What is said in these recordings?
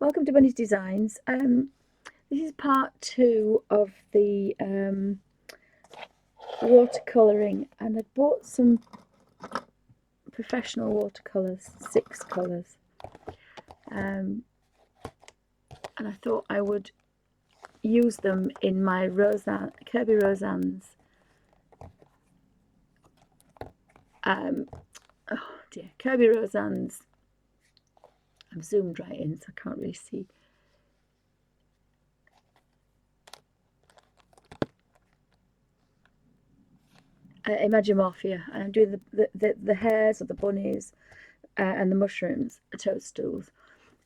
Welcome to Bunny's Designs. This is part 2 of the watercolouring, and I bought some professional watercolours, 6 colours, and I thought I would use them in my Kerby Rosanes. Kerby Rosanes. I'm zoomed right in, so I can't really see. Imagimorphia, and I'm doing the hairs of the bunnies and the mushrooms, the toadstools.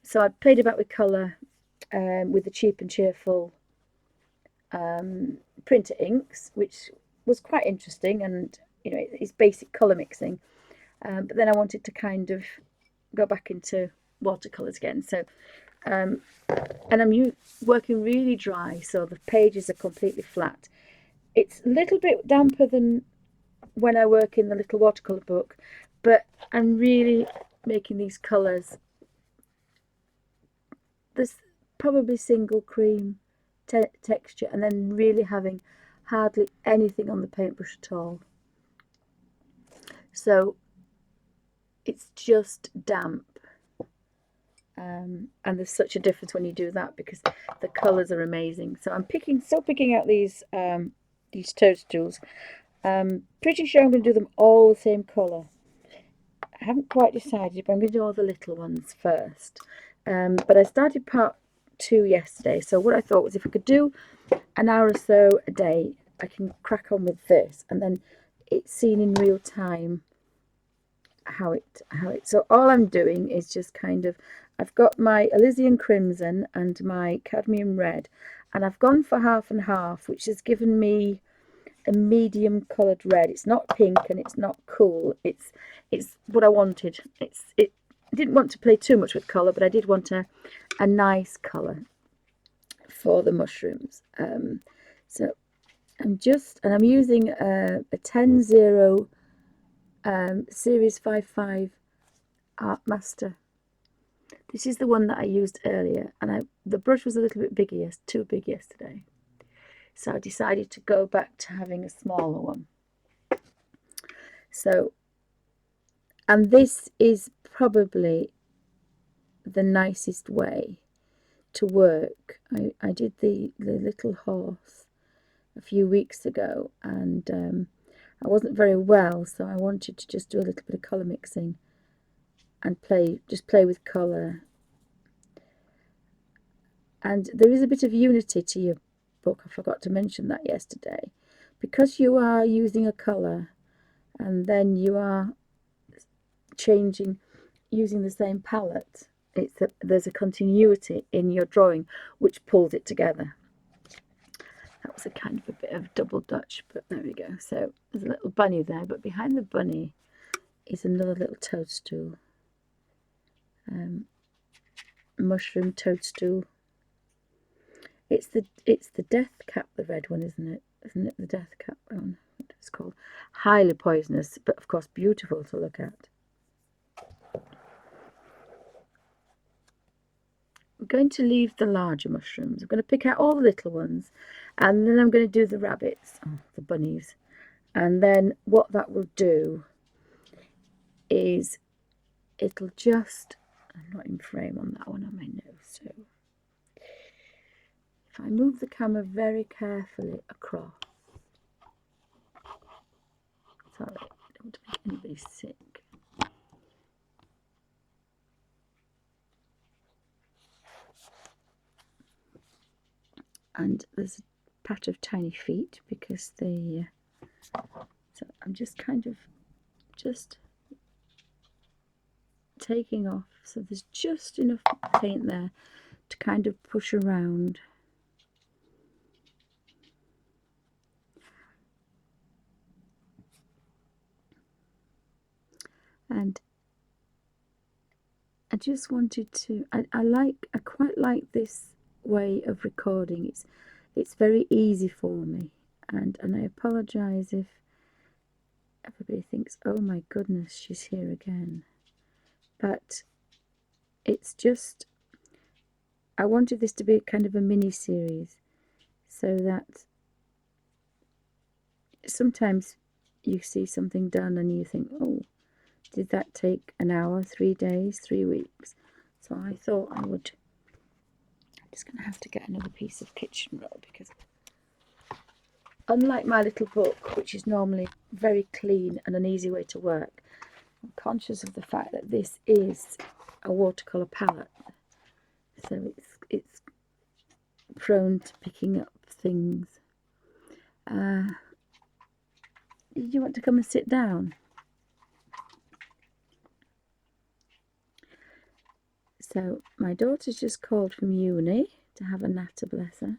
So I played about with colour with the cheap and cheerful printer inks, which was quite interesting, and it's basic colour mixing. But then I wanted to kind of go back into watercolours again. So and I'm working really dry, so the pages are completely flat. It's a little bit damper than when I work in the little watercolour book, but I'm really making these colours. There's probably single cream texture, and then really having hardly anything on the paintbrush at all. So it's just damp. And there's such a difference when you do that because the colours are amazing. So I'm still picking out these toadstools. Pretty sure I'm going to do them all the same colour. I haven't quite decided, but I'm going to do all the little ones first. But I started part 2 yesterday, so what I thought was if I could do an hour or so a day, I can crack on with this, and then it's seen in real time how it. So all I'm doing is just kind of, I've got my Elysian Crimson and my Cadmium Red, and I've gone for half and half, which has given me a medium coloured red. It's not pink and it's not cool. It's what I wanted. I didn't want to play too much with colour, but I did want a nice colour for the mushrooms. So I'm using a 10-0 Series 5.5 Art Master. This is the one that I used earlier, and the brush was a little bit bigger, too big yesterday. So I decided to go back to having a smaller one. So, and this is probably the nicest way to work. I did the little horse a few weeks ago, and I wasn't very well, so I wanted to just do a little bit of colour mixing and play with colour. And there is a bit of unity to your book. I forgot to mention that yesterday. Because you are using a colour and then you are using the same palette, there's a continuity in your drawing which pulls it together. That was a kind of a bit of double Dutch, but there we go. So there's a little bunny there, but behind the bunny is another little toadstool. Mushroom toadstool. It's the death cap, the red one, isn't it? Isn't it the death cap one? What it's called? Highly poisonous, but of course beautiful to look at. I'm going to leave the larger mushrooms. I'm going to pick out all the little ones, and then I'm going to do the rabbits, the bunnies. And then what that will do is it'll just, I'm not in frame on that one on my nose, so if I move the camera very carefully across, sorry, I don't want to make anybody sick. And there's a patch of tiny feet because so I'm just kind of taking off, so there's just enough paint there to kind of push around. And I just wanted to, I quite like this way of recording. It's very easy for me, and I apologise if everybody thinks, oh my goodness, she's here again. But it's just, I wanted this to be kind of a mini series, so that sometimes you see something done and you think, oh, did that take an hour, 3 days, 3 weeks? So I thought I'm just going to have to get another piece of kitchen roll, because unlike my little book, which is normally very clean and an easy way to work, I'm conscious of the fact that this is a watercolour palette, so it's prone to picking up things. Did you want to come and sit down? So my daughter's just called from uni to have a natter, bless her,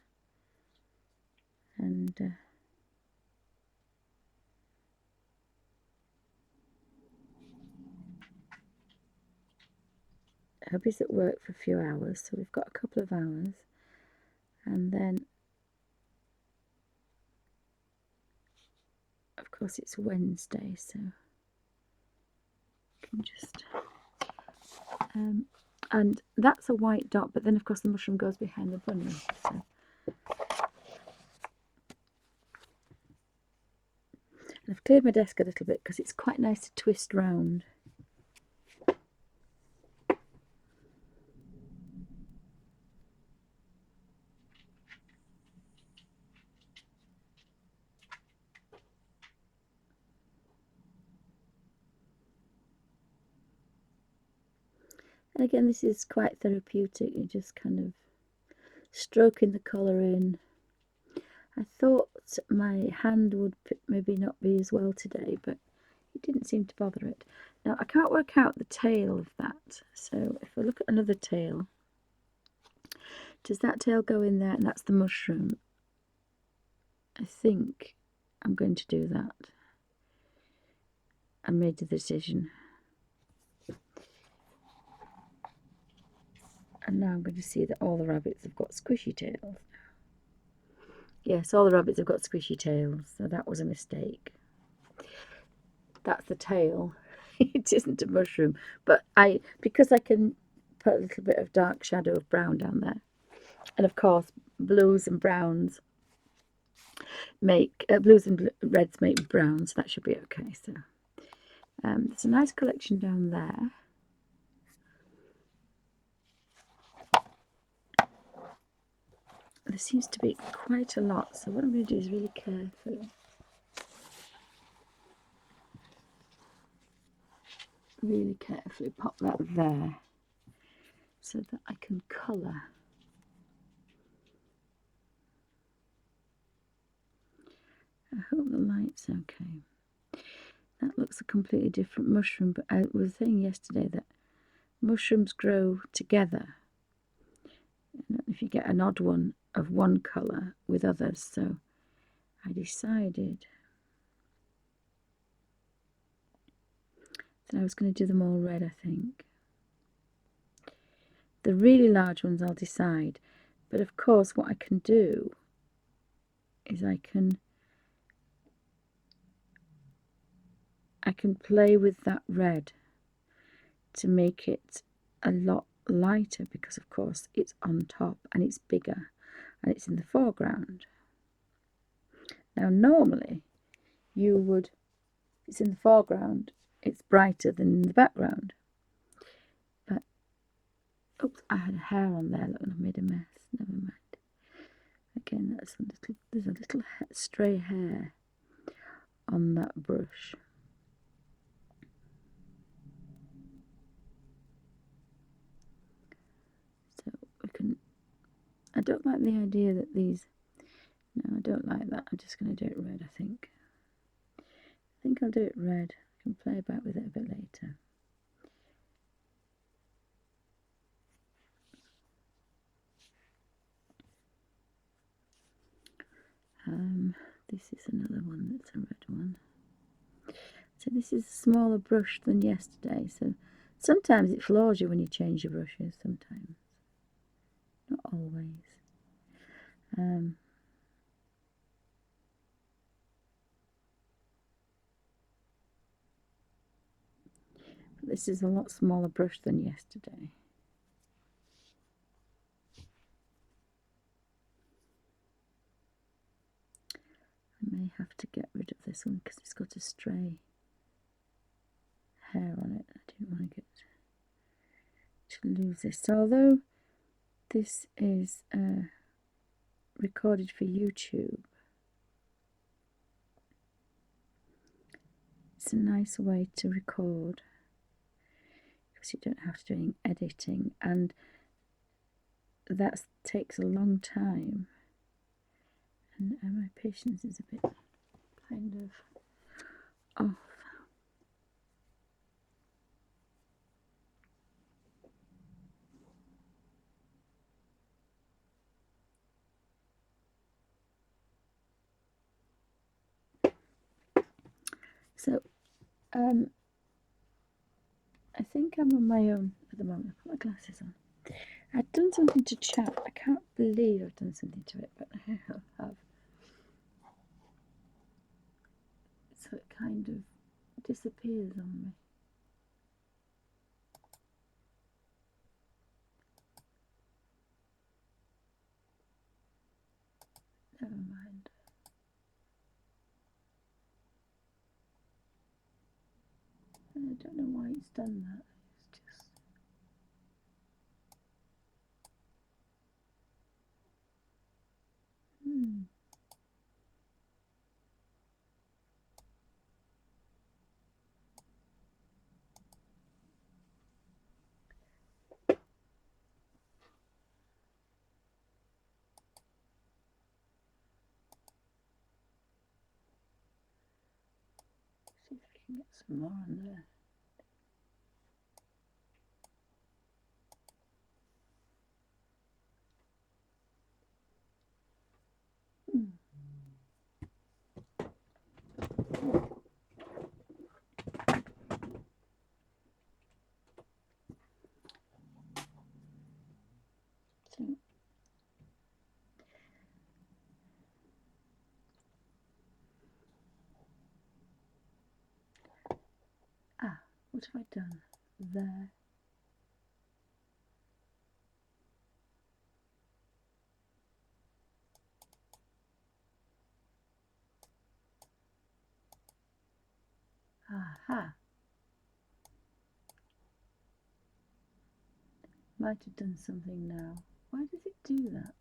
and hubby's at work for a few hours, so we've got a couple of hours, and then of course it's Wednesday, so I can just and that's a white dot, but then of course the mushroom goes behind the bunny, so. And I've cleared my desk a little bit because it's quite nice to twist round. And again, this is quite therapeutic. You're just kind of stroking the colour in. I thought my hand would maybe not be as well today, but it didn't seem to bother it. Now, I can't work out the tail of that. So if I look at another tail, does that tail go in there? And that's the mushroom. I think I'm going to do that. I made the decision. And now I'm going to see that all the rabbits have got squishy tails. Yes, all the rabbits have got squishy tails, so that was a mistake. That's the tail. It isn't a mushroom, but because I can put a little bit of dark shadow of brown down there, and of course blues and browns make blues and reds make browns, so that should be okay. So there's a nice collection down there. There seems to be quite a lot, so what I'm going to do is really carefully pop that there so that I can colour. I hope the light's okay. That looks a completely different mushroom, but I was saying yesterday that mushrooms grow together. I don't know if you get an odd one of one colour with others, so I decided that I was going to do them all red, I think. The really large ones I'll decide, but of course what I can do is I can play with that red to make it a lot lighter, because of course it's on top and it's bigger and it's in the foreground. Now normally it's in the foreground, it's brighter than in the background, but oops, I had a hair on there, look, and I made a mess. Never mind. Again, there's a little stray hair on that brush. So I don't like the idea that no, I don't like that. I'm just going to do it red, I think. I think I'll do it red. I can play about with it a bit later. This is another one that's a red one. So this is a smaller brush than yesterday. So sometimes it floors you when you change your brushes. Sometimes, not always. But this is a lot smaller brush than yesterday. may have to get rid of this one because it's got a stray hair on it. I didn't want to lose this. So although this is recorded for YouTube, it's a nice way to record because you don't have to do any editing, and that takes a long time, and my patience is a bit kind of off. So I think I'm on my own at the moment. I've got my glasses on. I've done something to chat. I can't believe I've done something to it, but I have. So it kind of disappears on me. Never mind. I don't know why it's done that. It's just... See if I can get some more on there. What have I done there? Aha! Might have done something now. Why does it do that?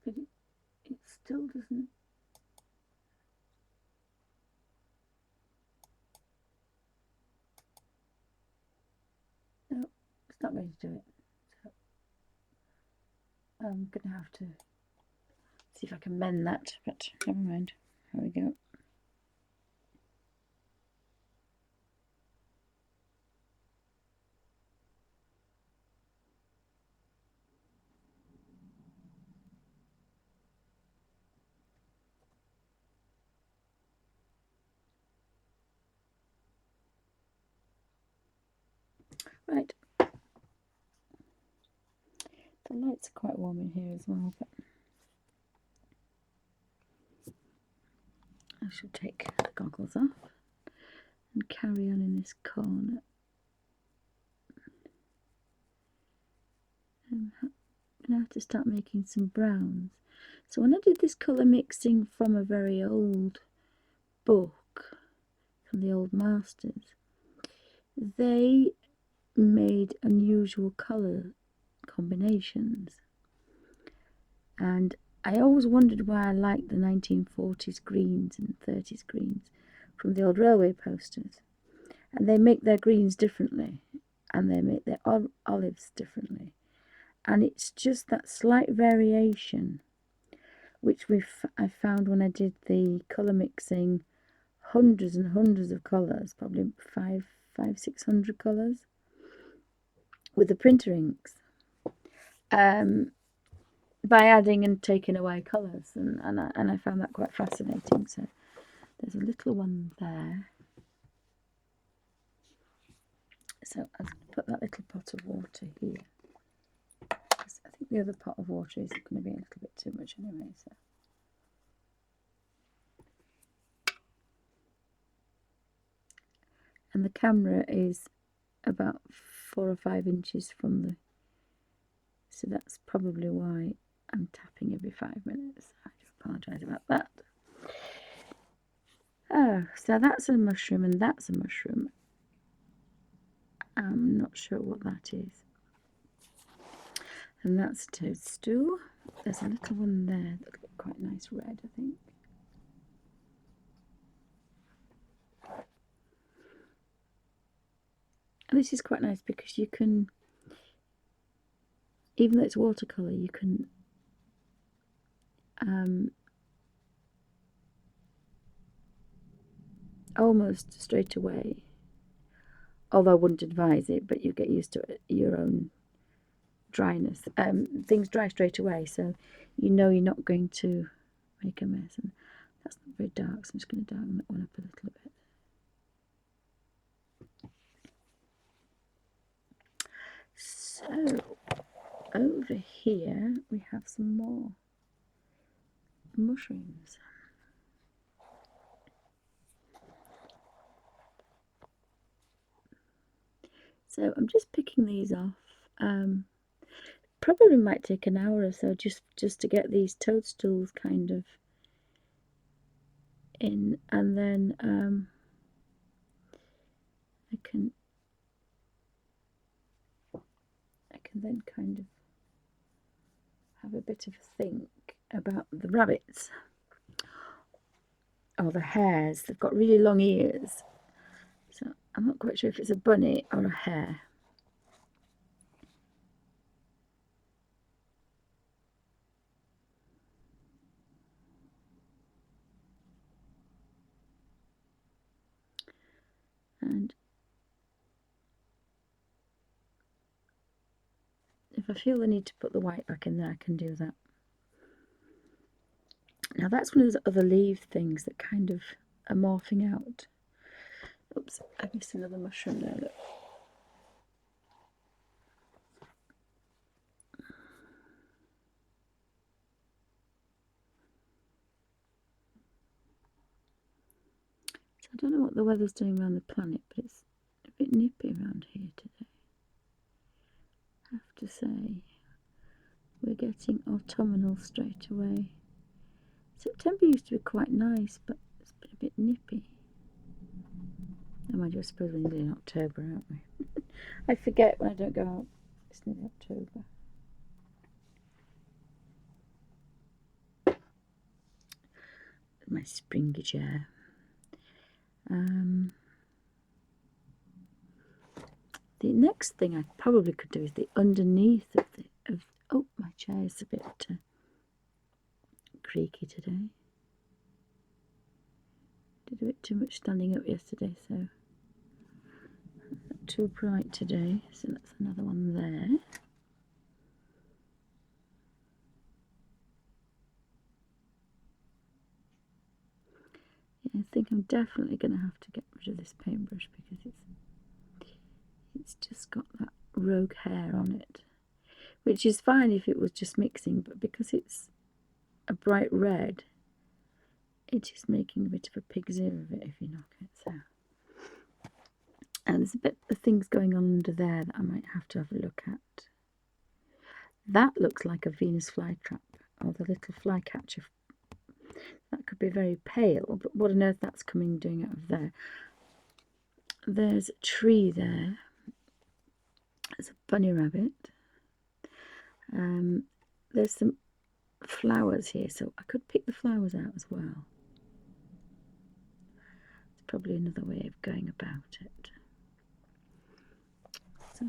But it still doesn't. No, it's not ready to do it. So I'm going to have to see if I can mend that, but never mind. There we go. Right. The lights are quite warm in here as well, but I shall take the goggles off and carry on in this corner. I'm going to have to start making some browns. So when I did this colour mixing from a very old book, from the old masters, they made unusual colour combinations, and I always wondered why I liked the 1940s greens and 30s greens from the old railway posters. And they make their greens differently, and they make their olives differently, and it's just that slight variation which I found when I did the colour mixing, hundreds and hundreds of colours, probably 600 colours with the printer inks, by adding and taking away colours, and I found that quite fascinating. So there's a little one there. So I'll put that little pot of water here. I think the other pot of water is going to be a little bit too much anyway. So and the camera is about 4 or 5 inches from the, so that's probably why I'm tapping every 5 minutes. I do apologise about that. Oh, so that's a mushroom and that's a mushroom. I'm not sure what that is. And that's a toadstool. There's a little one there that looks quite nice red, I think. And this is quite nice because you can, even though it's watercolour, you can almost straight away, although I wouldn't advise it, but you get used to it, your own dryness. Things dry straight away, so you know you're not going to make a mess. And that's not very dark, so I'm just going to darken that one up a little bit. So over here we have some more mushrooms. So I'm just picking these off. Probably might take an hour or so just to get these toadstools kind of in, and then I can then kind of have a bit of a think about the rabbits. Oh, the hares, they've got really long ears. So I'm not quite sure if it's a bunny or a hare. And if I feel the need to put the white back in there, I can do that. Now that's one of those other leaf things that kind of are morphing out. Oops, I missed another mushroom there, look. So I don't know what the weather's doing around the planet, but it's a bit nippy around here today. I have to say, we're getting autumnal straight away. September used to be quite nice, but it's been a bit nippy. Oh, mind you, I suppose we're nearly in October, aren't we? I forget when I don't go out. It's nearly October. My springy chair. The next thing I probably could do is the underneath of the oh, my chair is a bit creaky today. Did a bit too much standing up yesterday, so not too bright today. So that's another one there. Yeah, I think I'm definitely going to have to get rid of this paintbrush because it's just got that rogue hair on it, which is fine if it was just mixing, but because it's a bright red, it's just making a bit of a pig's ear of it if you knock it. So, and there's a bit of things going on under there that I might have to have a look at. That looks like a Venus flytrap, or the little flycatcher. That could be very pale, but what on earth that's doing out of there? There's a tree there. There's a bunny rabbit. There's some flowers here, so I could pick the flowers out as well. It's probably another way of going about it. So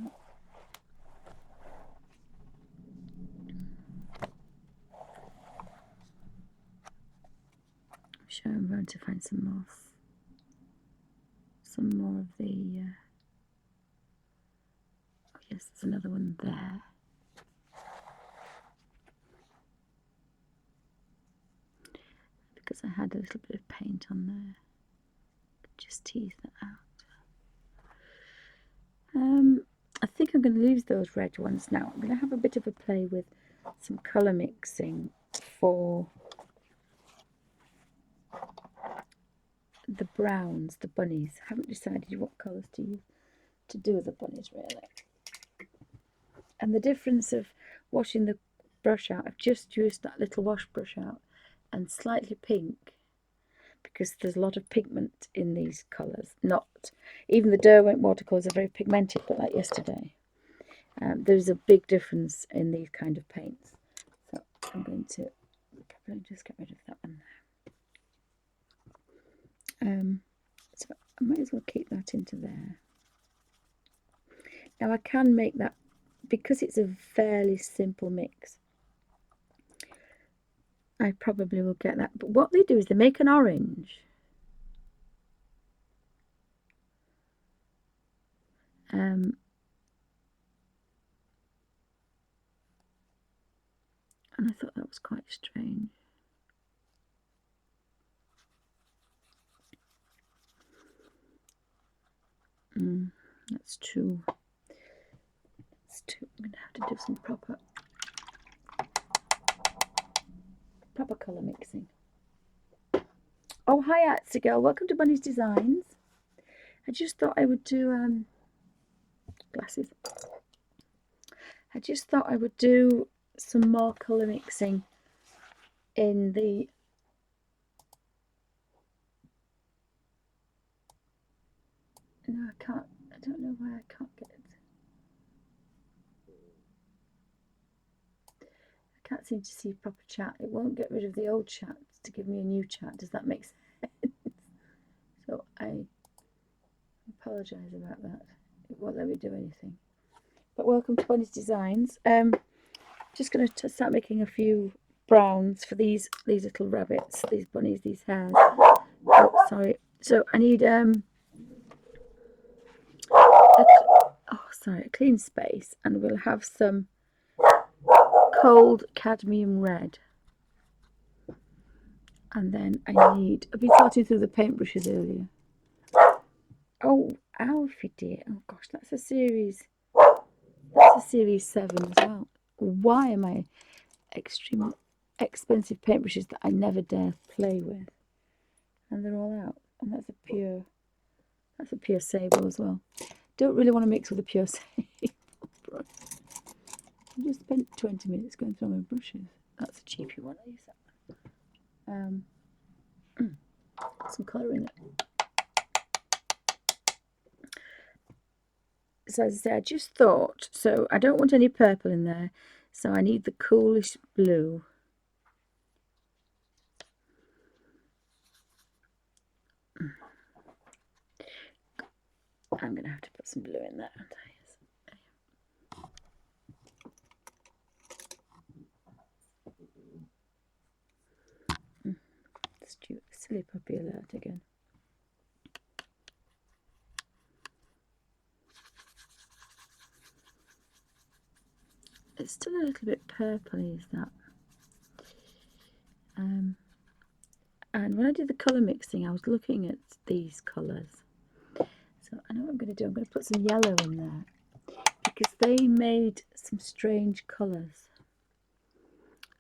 I'm sure I'm going to find some more of the oh yes, there's another one there. Because I had a little bit of paint on there, just tease that out. I think I'm going to leave those red ones now. I'm going to have a bit of a play with some colour mixing for the browns, the bunnies. I haven't decided what colours to use to do the bunnies really. And the difference of washing the brush out, I've just used that little wash brush out and slightly pink, because there's a lot of pigment in these colours. Not even the Derwent watercolours are very pigmented, but like yesterday, there's a big difference in these kind of paints. So I'm going to probably just get rid of that one there. So I might as well keep that into there. Now I can make that, because it's a fairly simple mix, I probably will get that. But what they do is they make an orange. And I thought that was quite strange. That's too. I'm going to have to do some proper colour mixing. Oh, hi Artsy Girl, welcome to Bunny's Designs. I just thought I would do glasses. I just thought I would do some more colour mixing in the no, I can't. I don't know why I can't get it. I can't seem to see proper chat. It won't get rid of the old chat to give me a new chat. Does that make sense? So I apologise about that. It won't let me do anything. But welcome to Bunny's Designs. Just going to start making a few browns for these little rabbits, these bunnies, these hares. Oh, sorry. So I need a clean space, and we'll have some cold cadmium red. And then I've been sorting through the paintbrushes earlier. Oh, Alfie dear. Oh gosh, that's a series 7 as well. Why am I extremely expensive paintbrushes that I never dare play with? And they're all out. And that's a pure sable as well. Don't really want to mix with a pure sable brush. I just spent 20 minutes going through my brushes. That's a cheapy one. I use that one. Some colour in it. So as I say, I just thought, so I don't want any purple in there, so I need the coolish blue. I'm going to have to put some blue in there, aren't I? Silly puppy alert again. It's still a little bit purpley, is that? And when I did the colour mixing, I was looking at these colours. So I know what I'm going to do. I'm going to put some yellow in there, because they made some strange colours.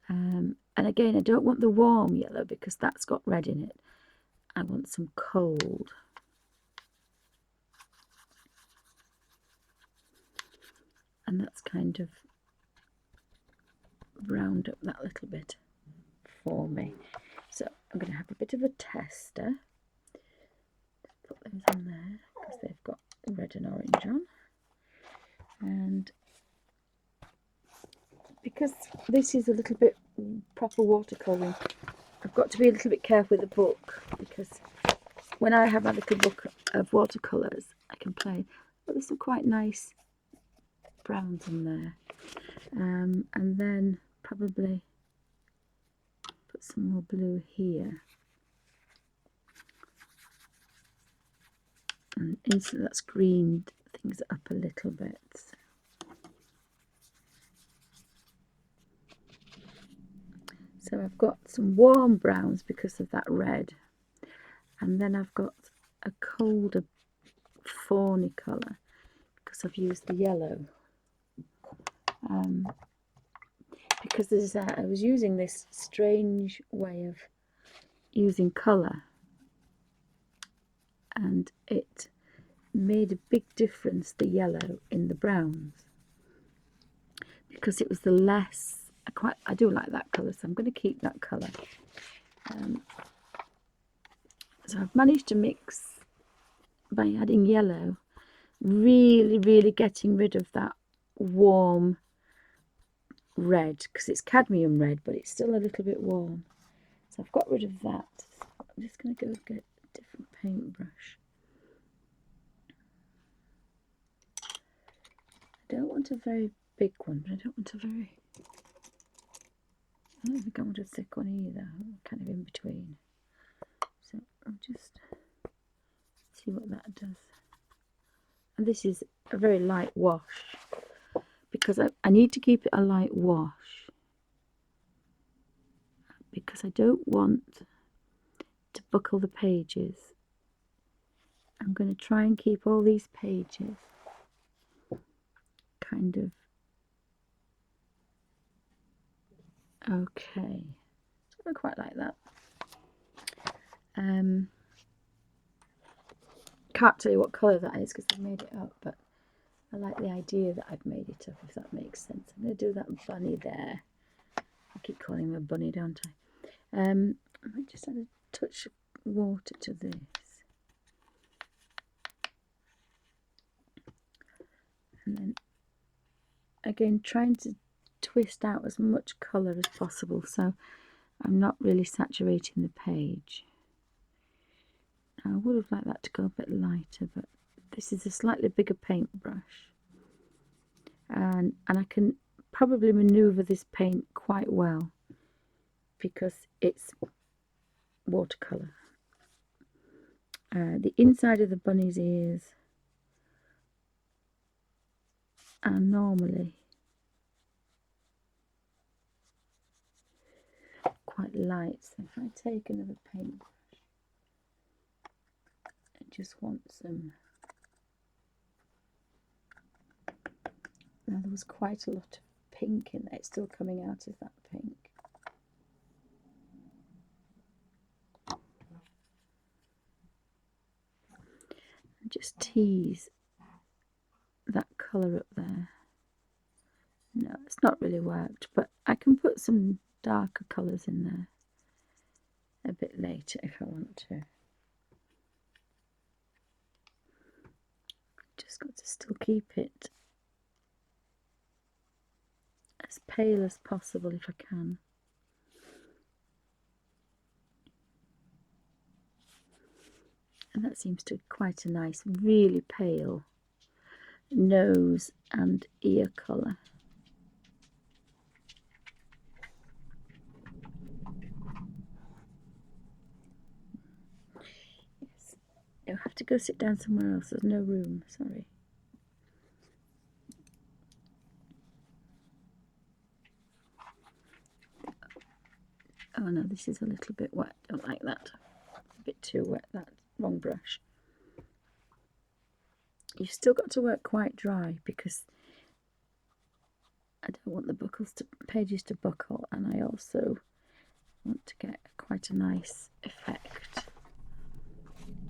And again, I don't want the warm yellow because that's got red in it. I want some cold. And that's kind of round up that little bit for me. So I'm going to have a bit of a tester. Put those on there because they've got red and orange on. And because this is a little bit proper watercolouring, I've got to be a little bit careful with the book, because when I have my little book of watercolours, I can play. But there's some quite nice browns in there. And then probably put some more blue here. And instantly that's greened things up a little bit. So I've got some warm browns because of that red. And then I've got a colder fawny colour because I've used the yellow. Because I was using this strange way of using colour and it made a big difference, the yellow in the browns, because it was the less, I do like that colour, so I'm going to keep that colour. So I've managed to mix, by adding yellow, really getting rid of that warm red, because it's cadmium red, but it's still a little bit warm. So I've got rid of that. I'm just going to go get a different paintbrush. I don't want a very big one, but I don't want a very, I don't think I want a thick one either. I'm kind of in between. So I'll just see what that does. And this is a very light wash, because I need to keep it a light wash, because I don't want to buckle the pages. I'm going to try and keep all these pages kind of okay. I quite like that. Can't tell you what colour that is because I've made it up, but I like the idea that I've made it up, if that makes sense. I'm going to do that bunny there. I keep calling him a bunny, don't I? I might just add a touch of water to this. And then, again, trying to twist out as much colour as possible, so I'm not really saturating the page. Now, I would have liked that to go a bit lighter, but this is a slightly bigger paintbrush, and I can probably manoeuvre this paint quite well because it's watercolour. The inside of the bunny's ears are normally quite light, so if I take another paintbrush, I just want some. Now there was quite a lot of pink in there, it's still coming out of that pink. And just tease that colour up there. No, it's not really worked, but I can put some darker colours in there a bit later if I want to. Just got to still keep it as pale as possible if I can. And that seems to be quite a nice, really pale nose and ear colour. Yes, you'll have to go sit down somewhere else, there's no room, sorry. Oh no, this is a little bit wet, don't like that. A bit too wet, that wrong brush. You've still got to work quite dry because I don't want the pages to buckle, and I also want to get quite a nice effect.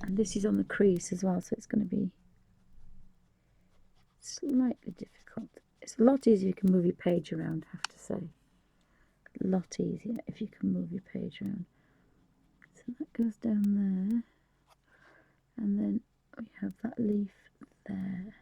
And this is on the crease as well, so it's going to be slightly difficult. It's a lot easier if you can move your page around, I have to say. A lot easier if you can move your page around. So that goes down there, and then we have that leaf there.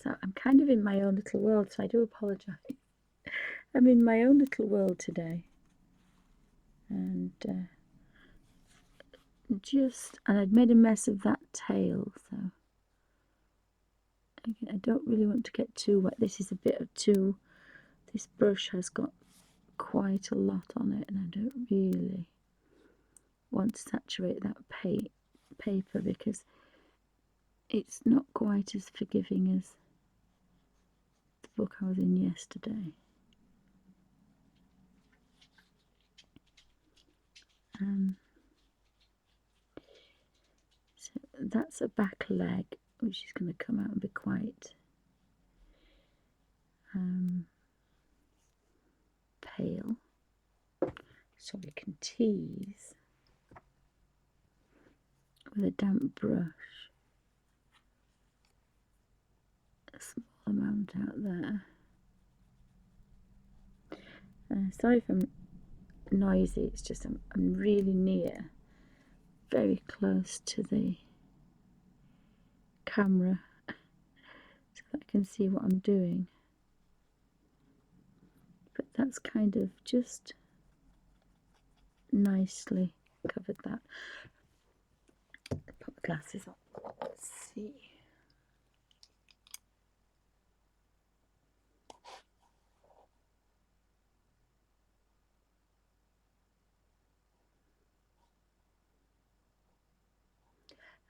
So I'm kind of in my own little world, so I do apologise. I'm in my own little world today. And I'd made a mess of that tail, so again, I don't really want to get too wet. This is a bit of this brush has got quite a lot on it, and I don't really want to saturate that paper because it's not quite as forgiving as the book I was in yesterday. So that's a back leg, which is going to come out and be quite pale. So we can tease with a damp brush a small amount out there. Sorry if I'm noisy, it's just I'm really near, very close to the camera so that I can see what I'm doing. But that's kind of just nicely covered that. Put the glasses on. Let's see.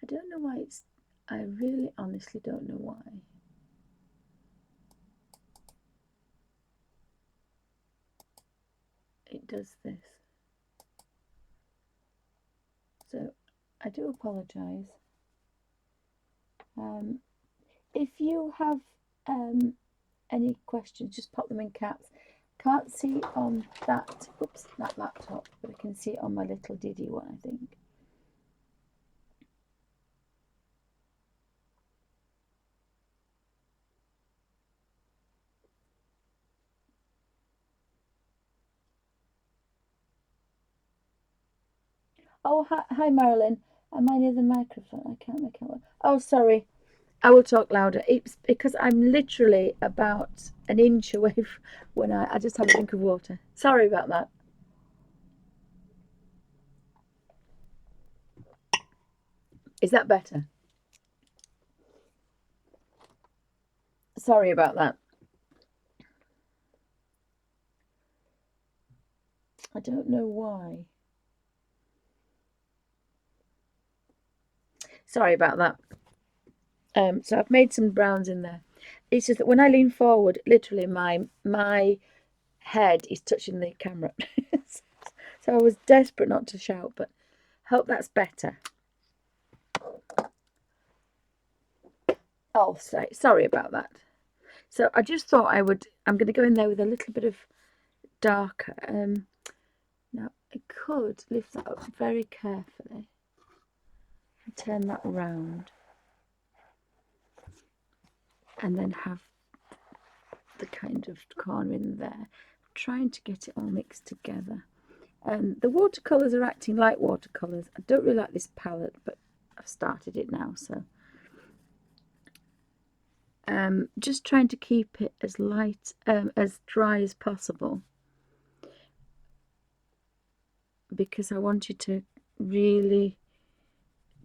I don't know why I really honestly don't know why. It does this. So I do apologise. If you have any questions, just pop them in caps. Can't see on that, oops, that laptop, but I can see it on my little Diddy one, I think. Oh, hi Marilyn. Am I near the microphone? I can't make out. Oh, sorry. I will talk louder. It's because I'm literally about an inch away when I just have a drink of water. Sorry about that. Is that better? Sorry about that. I don't know why. Sorry about that. So I've made some browns in there. It's just that when I lean forward, literally my head is touching the camera. So I was desperate not to shout, but hope that's better. Oh, sorry about that. So I just thought I'm going to go in there with a little bit of darker. Now I could lift that up very carefully and turn that around, and then have the kind of corner in there. I'm trying to get it all mixed together. The watercolours are acting like watercolours. I don't really like this palette, but I've started it now, so just trying to keep it as light, as dry as possible, because I wanted to really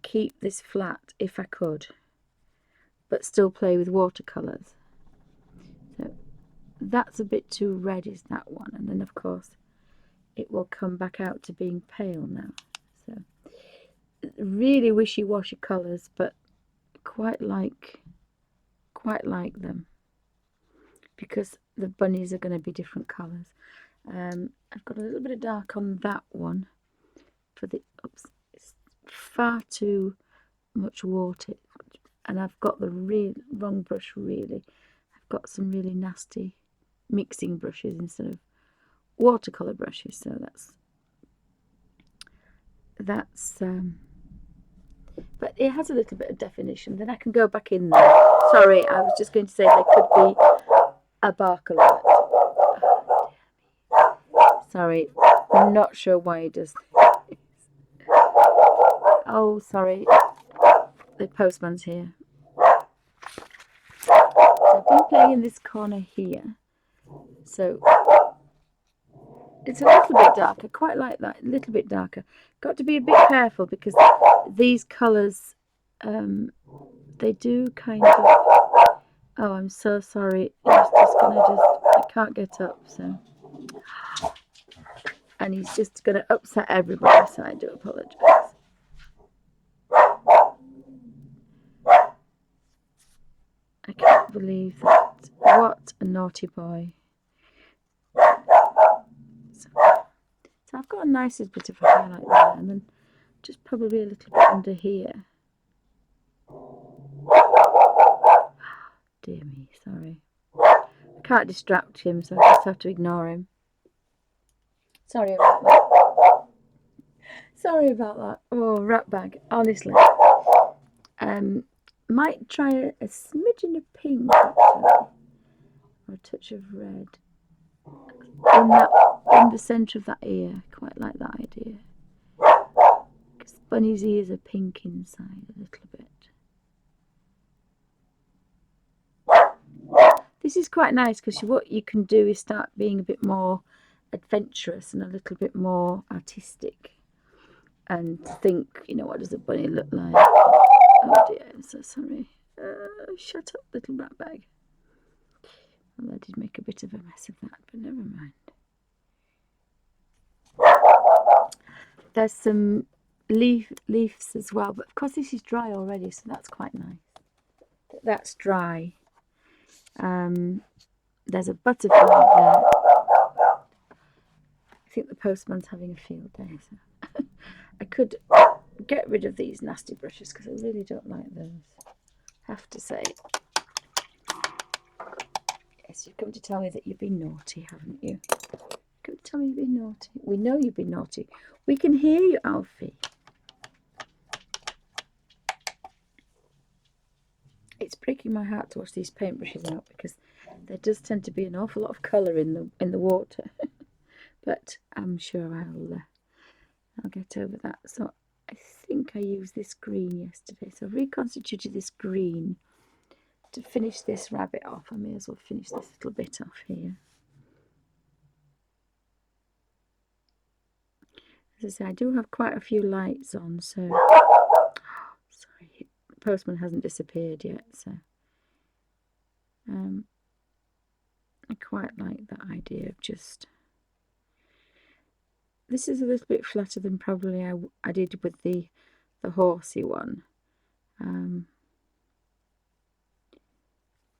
keep this flat if I could, but still play with watercolours. So that's a bit too red, is that one, and then of course it will come back out to being pale now. So really wishy-washy colours, but quite like them, because the bunnies are going to be different colours. I've got a little bit of dark on that one for the, oops, it's far too much water, and I've got the wrong brush really. I've got some really nasty mixing brushes instead of watercolour brushes, so that's but it has a little bit of definition. Then I can go back in there. Sorry, I was just going to say there could be a bark alert. Sorry, I'm not sure why it does this. Oh, sorry, the postman's here. So I've been playing in this corner here, so it's a little bit darker. Quite like that, a little bit darker. Got to be a bit careful because these colours, they do kind of. Oh, I'm so sorry. I can't get up, so. And he's just going to upset everybody, so I do apologise. I can't believe that. What a naughty boy. So I've got a nice bit of a highlight there, and then just probably a little bit under here. dear me, sorry. I can't distract him, so I just have to ignore him. Sorry about that. Sorry about that. Oh, rat bag, honestly. Might try a smidgen of pink, actually, or a touch of red in the centre of that ear. Quite like that idea. Because Bunny's ears are pink inside a little bit. This is quite nice because what you can do is start being a bit more adventurous and a little bit more artistic, and think, you know, what does a bunny look like? Oh dear, I'm so sorry. Shut up, little rat bag. Well, I did make a bit of a mess of that, but never mind. There's some leaves as well, but of course this is dry already, so that's quite nice. That's dry. There's a butterfly there. I think the postman's having a field day, so I could get rid of these nasty brushes because I really don't like those, have to say. Yes, you've come to tell me that you've been naughty, haven't you? Come to tell me you've been naughty. We know you've been naughty. We can hear you, Alfie. It's breaking my heart to wash these paintbrushes out because there does tend to be an awful lot of colour in the water. But I'm sure I'll get over that. So I think I used this green yesterday. So I've reconstituted this green to finish this rabbit off. I may as well finish this little bit off here. As I say, I do have quite a few lights on, so sorry, the postman hasn't disappeared yet, so I quite like that idea of just, this is a little bit flatter than probably I did with the horsey one,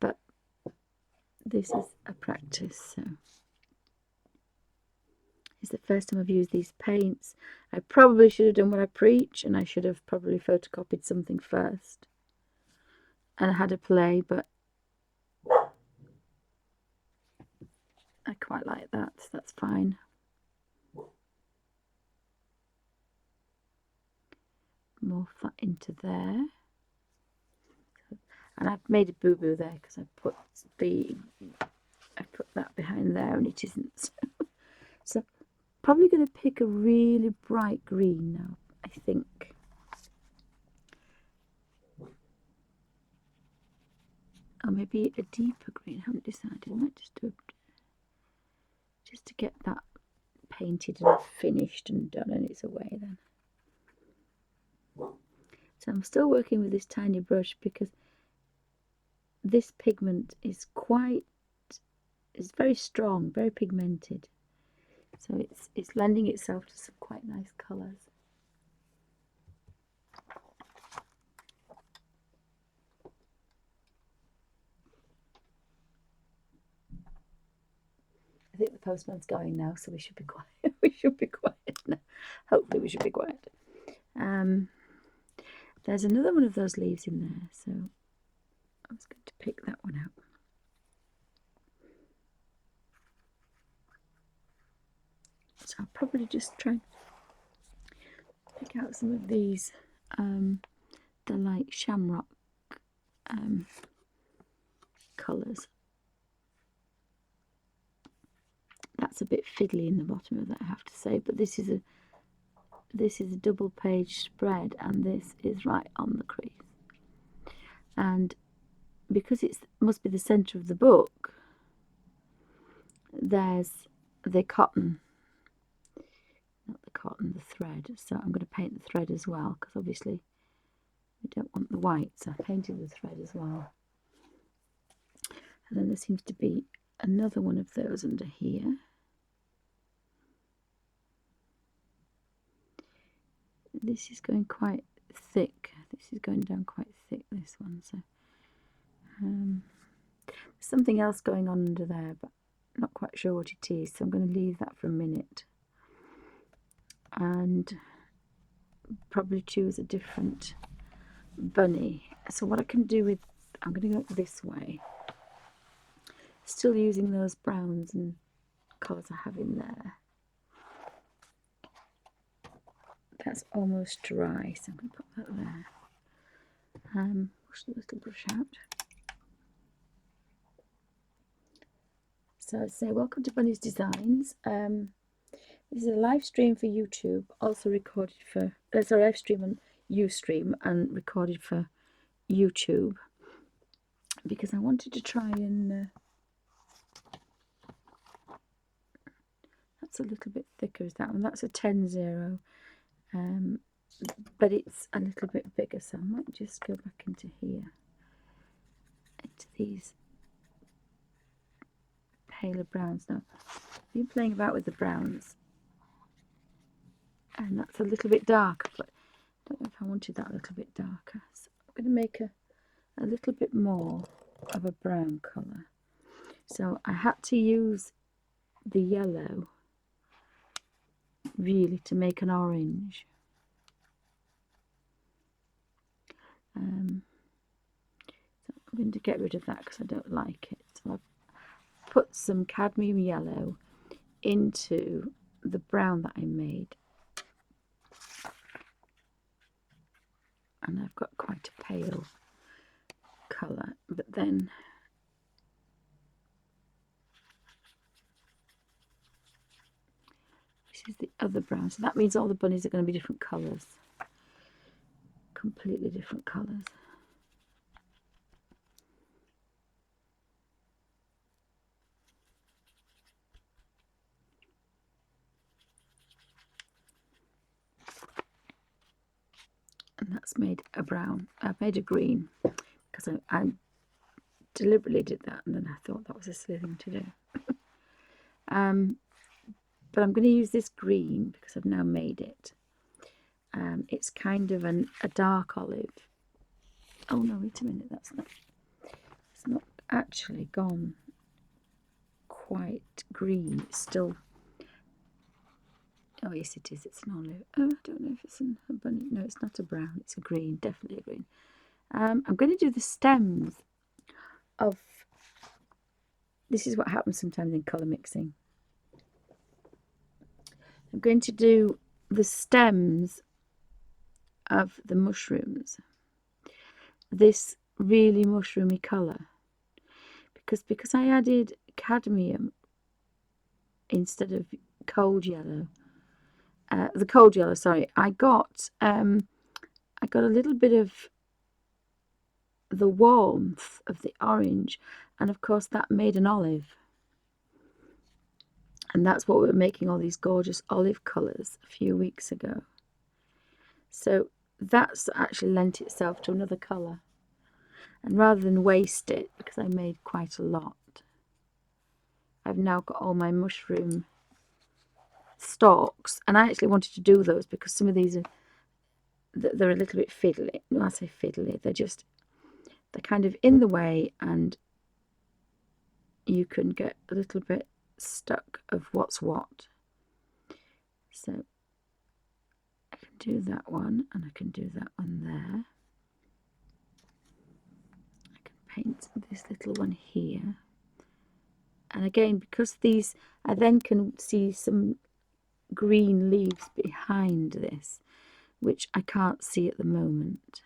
but this is a practice, so it's the first time I've used these paints. I probably should have done what I preach, and I should have probably photocopied something first and had a play, but I quite like that, so that's fine. Morph that into there, and I've made a boo-boo there because I put that behind there and it isn't. So probably going to pick a really bright green now, I think. Or maybe a deeper green, I haven't decided. I might just do just to get that painted and finished and done, and it's away then. So I'm still working with this tiny brush because this pigment is very strong, very pigmented. So it's lending itself to some quite nice colours. I think the postman's going now, so we should be quiet. We should be quiet now. Hopefully we should be quiet. There's another one of those leaves in there, so I was going to pick that one out. So I'll probably just try and pick out some of these, the light shamrock colours. That's a bit fiddly in the bottom of that, I have to say, but this is a double page spread, and this is right on the crease. And because it must be the centre of the book, there's the cotton, not the cotton, the thread. So I'm going to paint the thread as well, because obviously we don't want the white, so I painted the thread as well. And then there seems to be another one of those under here. This is going quite thick. This is going down quite thick, this one. So there's something else going on under there, but I'm not quite sure what it is. So I'm going to leave that for a minute and probably choose a different bunny. So what I can do with, I'm going to go this way. Still using those browns and colours I have in there. That's almost dry, so I'm going to put that there. Push the little brush out. So I'd say welcome to Bunny's Designs. This is a live stream for YouTube, also recorded for, there's a live stream on Ustream and recorded for YouTube, because I wanted to try and, that's a little bit thicker as that one, that's a 10-0, but it's a little bit bigger, so I might just go back into here, into these paler browns. Now, I've been playing about with the browns, and that's a little bit darker, but I don't know if I wanted that a little bit darker. So I'm going to make a little bit more of a brown colour. So I had to use the yellow really to make an orange. So I'm going to get rid of that because I don't like it. So I've put some cadmium yellow into the brown that I made. And I've got quite a pale colour, but then this is the other brown, so that means all the bunnies are going to be different colours, completely different colours. And that's made a brown. I've made a green because I deliberately did that, and then I thought that was a silly thing to do. But I'm going to use this green because I've now made it. It's kind of a dark olive. Oh no, wait a minute, it's not actually gone quite green. It's still, oh yes it is, it's an olive. Oh, I don't know if it's a bunny. No, it's not a brown, it's a green, definitely a green. I'm going to do the stems of, this is what happens sometimes in colour mixing. I'm going to do the stems of the mushrooms, this really mushroomy colour, because I added cadmium instead of cold yellow. The cold yellow, sorry, I got a little bit of the warmth of the orange, and of course that made an olive, and that's what we were making all these gorgeous olive colours a few weeks ago. So that's actually lent itself to another colour, and rather than waste it, because I made quite a lot, I've now got all my mushroom stalks, and I actually wanted to do those because some of these are, they're a little bit fiddly. No, I say fiddly, they're kind of in the way, and you can get a little bit stuck of what's what. So I can do that one, and I can do that one there. I can paint this little one here, and again, because these, I then can see some green leaves behind this, which I can't see at the moment,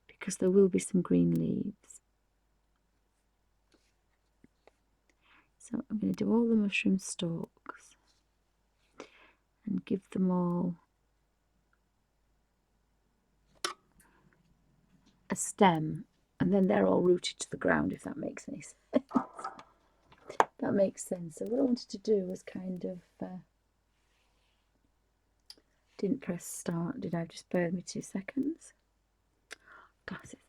because there will be some green leaves. So I'm going to do all the mushroom stalks and give them all a stem, and then they're all rooted to the ground, if that makes any sense. That makes sense. So what I wanted to do was kind of, didn't press start, did I? Just bear with me 2 seconds. Glasses.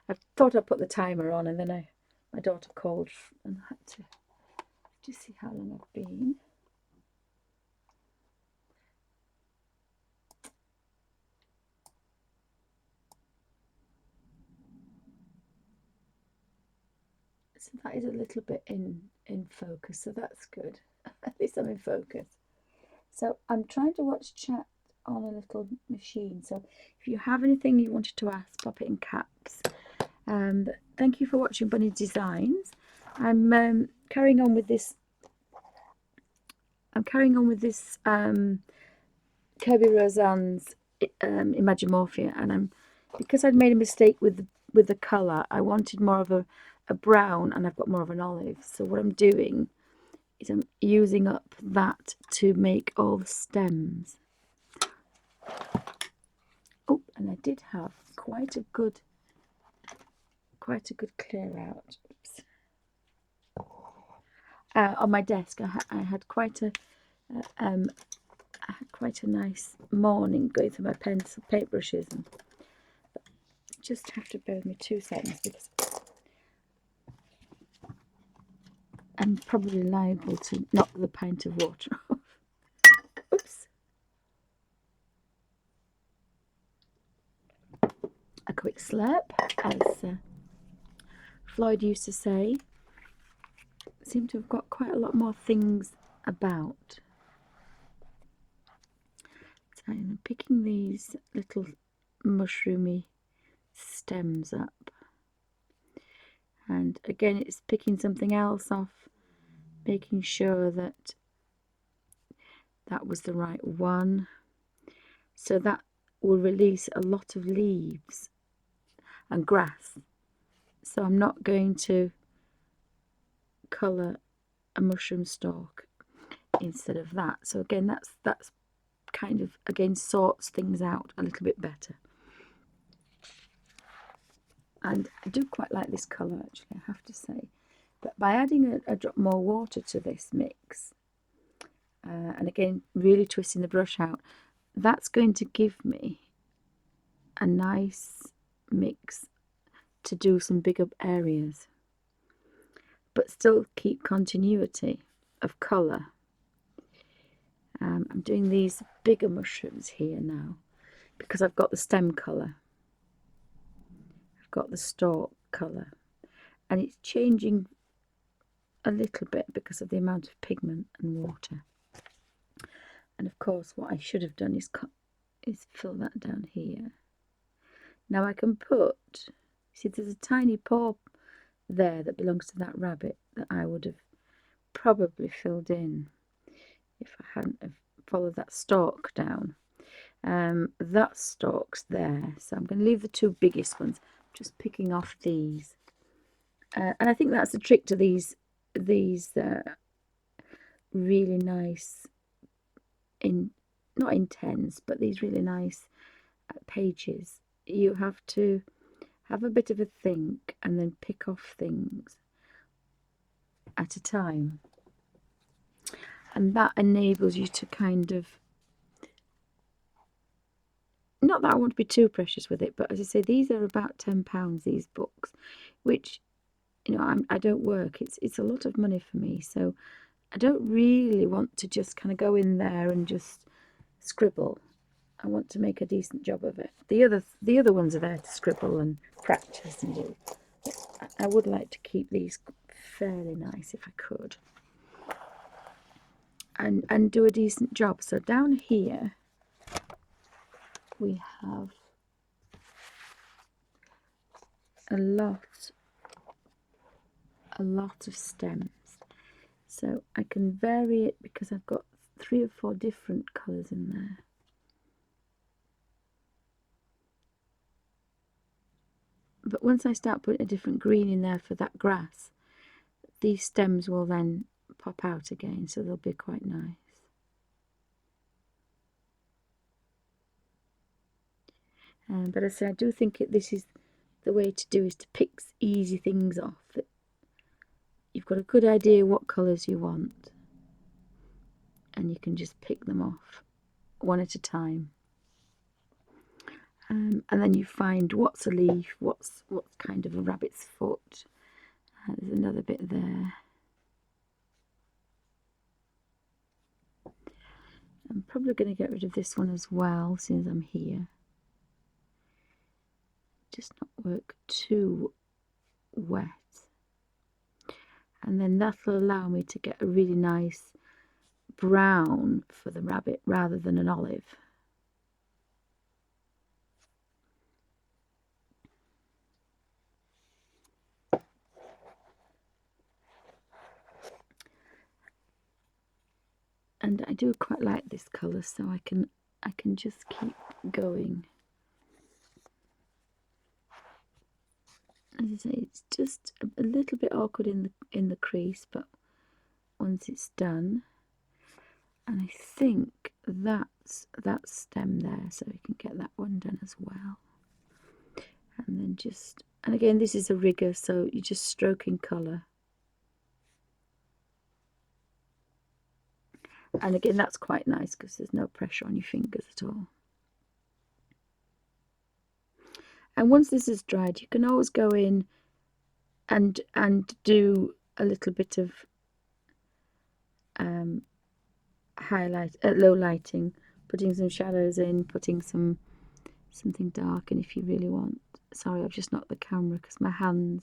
I thought I'd put the timer on, and then my daughter called and I had to just see how long I've been. So that is a little bit in focus, so that's good. At least I'm in focus. So I'm trying to watch chat on a little machine, so if you have anything you wanted to ask, pop it in caps. thank you for watching Bunny Designs. I'm carrying on with this. Kerby Rosanes Imagimorphia, and because I'd made a mistake with the colour. I wanted more of a brown, and I've got more of an olive. So what I'm doing is I'm using up that to make all the stems. Oh, and I did have quite a good clear out. Oops. On my desk, I had quite a nice morning going through my pencil paintbrushes, and just have to bear with me 2 seconds because I'm probably liable to knock the pint of water off. Oops. A quick slurp, as Floyd used to say. Seem to have got quite a lot more things about. So I'm picking these little mushroomy stems up, and again it's picking something else off, making sure that that was the right one, so that will release a lot of leaves and grass. So I'm not going to colour a mushroom stalk instead of that. So again, that's kind of, again, sorts things out a little bit better. And I do quite like this colour, actually, I have to say. But by adding a drop more water to this mix, and again really twisting the brush out, that's going to give me a nice mix to do some bigger areas, but still keep continuity of colour. I'm doing these bigger mushrooms here now because I've got the stem colour, I've got the stalk colour, and it's changing a little bit because of the amount of pigment and water. And of course what I should have done is fill that down here. Now I can put, see, there's a tiny paw there that belongs to that rabbit that I would have probably filled in if I hadn't have followed that stalk down. That stalk's there, so I'm going to leave the 2 biggest ones, just picking off these. And I think that's the trick to these really nice, not intense, but these really nice pages. You have to have a bit of a think and then pick off things at a time, and that enables you to kind of, not that I want to be too precious with it, but as I say, these are about £10, these books, which, you know, I don't work, it's a lot of money for me, so I don't really want to just kind of go in there and just scribble. I want to make a decent job of it. The other ones are there to scribble and practice and do. I would like to keep these fairly nice if I could, and do a decent job. So down here we have a lot of stems, so I can vary it because I've got 3 or 4 different colours in there. But once I start putting a different green in there for that grass, these stems will then pop out again, so they'll be quite nice. But as I say, I do think this is the way to do, is to pick easy things off. That you've got a good idea what colours you want, and you can just pick them off one at a time. And then you find what's a leaf, what's kind of a rabbit's foot. There's another bit there. I'm probably going to get rid of this one as well, since I'm here. Just not work too wet. And then that'll allow me to get a really nice brown for the rabbit rather than an olive. do quite like this colour, so I can just keep going. As I say, it's just a little bit awkward in the crease, but once it's done, and I think that's that stem there, so we can get that one done as well. And then just, and again, this is a rigger, so you're just stroking colour. And again, that's quite nice because there's no pressure on your fingers at all. And once this is dried, you can always go in and do a little bit of highlight, low lighting, putting some shadows in, putting something dark in if you really want. Sorry, I've just knocked the camera because my hand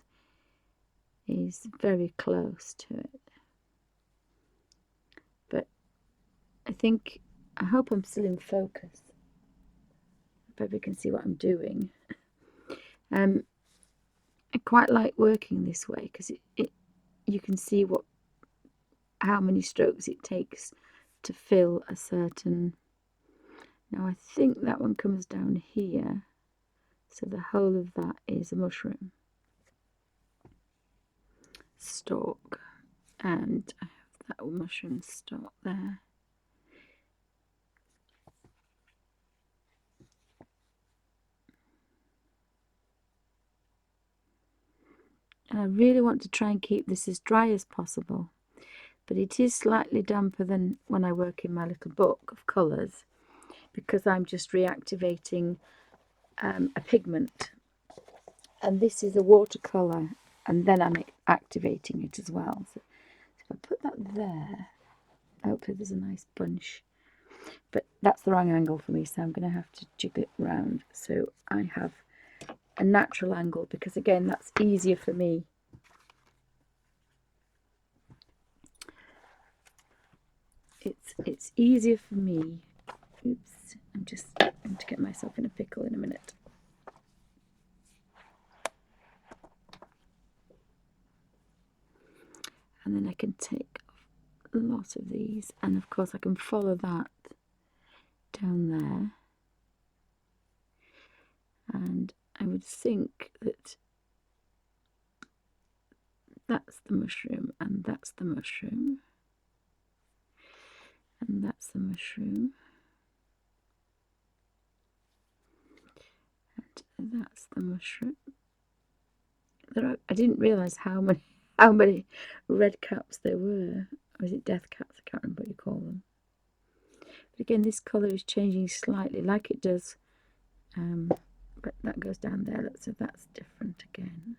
is very close to it. But I hope I'm still in focus. I hope you can see what I'm doing. I quite like working this way because you can see how many strokes it takes to fill a certain. Now I think that one comes down here, so the whole of that is a mushroom stalk, and I have that mushroom stalk there. And I really want to try and keep this as dry as possible, but it is slightly damper than when I work in my little book of colours, because I'm just reactivating a pigment, and this is a watercolour, and then I'm activating it as well. So if I put that there, hopefully there's a nice bunch, but that's the wrong angle for me, so I'm going to have to jiggle it round so I have a natural angle, because again, that's easier for me. It's easier for me. Oops, I'm just going to get myself in a pickle in a minute. And then I can take a lot of these, and of course I can follow that down there. And I would think that that's the mushroom, and that's the mushroom, and that's the mushroom, and that's the mushroom. I didn't realise how many red caps there were. Or is it death caps? I can't remember what you call them. But again, this colour is changing slightly, like it does. But that goes down there, so that's different again.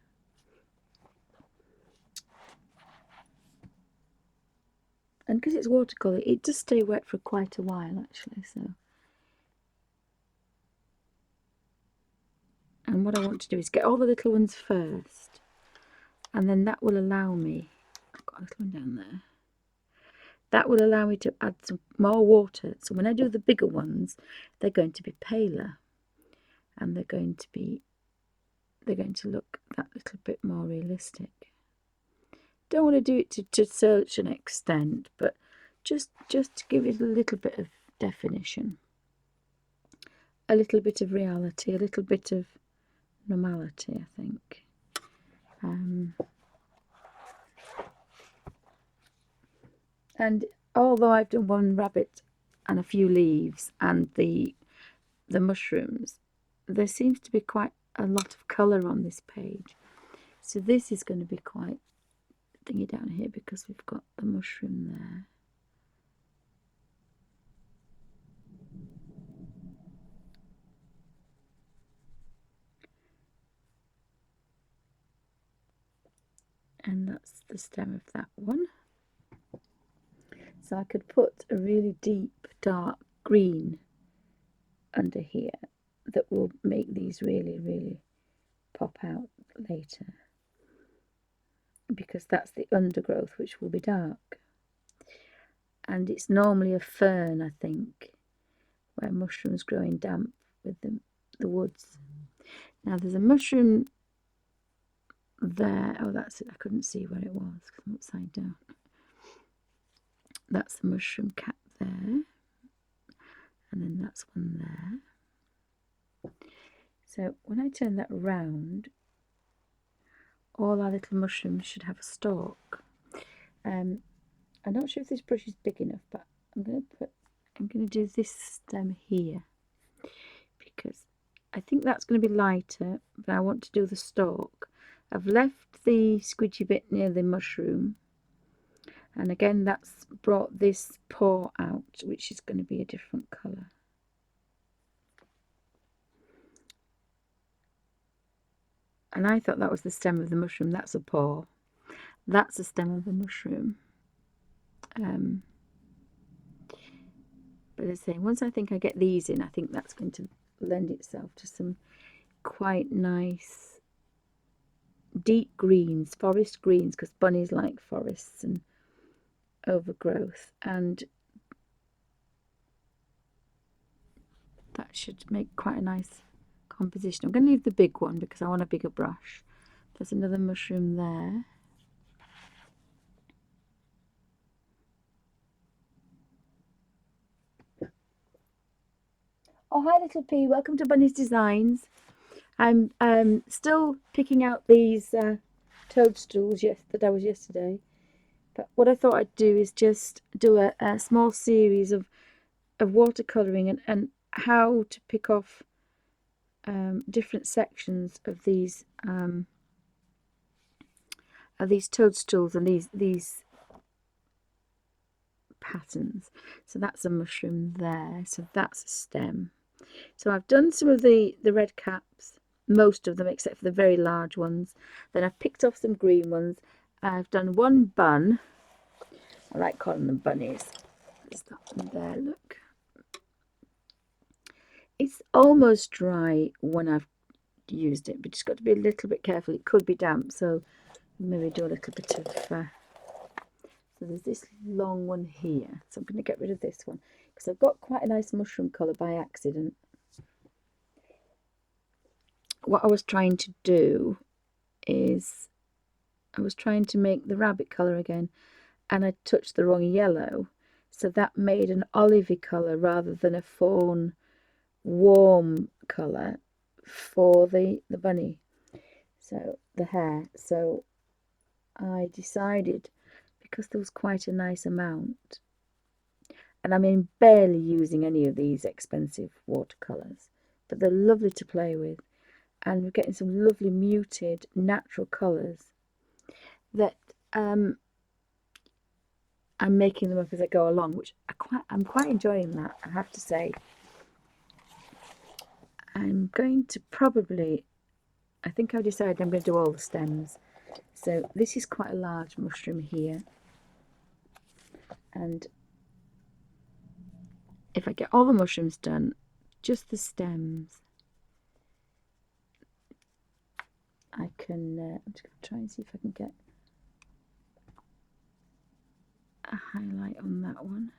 And because it's watercolour, it does stay wet for quite a while actually. So, and what I want to do is get all the little ones first, and then that will allow me, I've got a little one down there, that will allow me to add some more water. So when I do the bigger ones, they're going to be paler, and they're going to look that little bit more realistic. Don't want to do it to such an extent, but just to give it a little bit of definition, a little bit of reality, a little bit of normality, I think. And although I've done one rabbit and a few leaves and the mushrooms, there seems to be quite a lot of colour on this page. So this is going to be quite thingy down here because we've got the mushroom there. And that's the stem of that one. So I could put a really deep dark green under here that will make these really, really pop out later, because that's the undergrowth, which will be dark. And it's normally a fern, I think, where mushrooms grow in damp with the woods. Now there's a mushroom there. Oh, that's it. I couldn't see where it was because I'm upside down. That's the mushroom cap there, and then that's one there. So when I turn that around, all our little mushrooms should have a stalk. I'm not sure if this brush is big enough, but I'm going to do this stem here because I think that's going to be lighter, but I want to do the stalk. I've left the squidgy bit near the mushroom, and again that's brought this paw out, which is going to be a different colour. And I thought that was the stem of the mushroom. That's a paw. That's the stem of the mushroom. But as I say, once I think I get these in, I think that's going to lend itself to some quite nice deep greens, forest greens, because bunnies like forests and overgrowth, and that should make quite a nice composition. I'm going to leave the big one because I want a bigger brush. There's another mushroom there. Oh, hi little P, welcome to Bunny's Designs. I'm still picking out these toadstools that I was yesterday, but what I thought I'd do is just do a small series of watercolouring and how to pick off different sections of these toadstools and these patterns. So that's a mushroom there, so that's a stem. So I've done some of the red caps, most of them except for the very large ones. Then I've picked off some green ones. I've done one bun. I like calling them bunnies. There's that one there, look. It's almost dry when I've used it, but just got to be a little bit careful. It could be damp, so maybe do a little bit of... So there's this long one here. So I'm going to get rid of this one because I've got quite a nice mushroom colour by accident. What I was trying to do is I was trying to make the rabbit colour again, and I touched the wrong yellow, so that made an olivey colour rather than a fawn warm colour for the bunny, so the hair. So I decided, because there was quite a nice amount, and I mean barely using any of these expensive watercolours, but they're lovely to play with, and we're getting some lovely muted natural colours that I'm making them up as I go along, which I'm quite enjoying that, I have to say. I'm going to probably, I think I've decided I'm going to do all the stems. So this is quite a large mushroom here, and if I get all the mushrooms done, just the stems, I can, I'm just going to try and see if I can get a highlight on that one,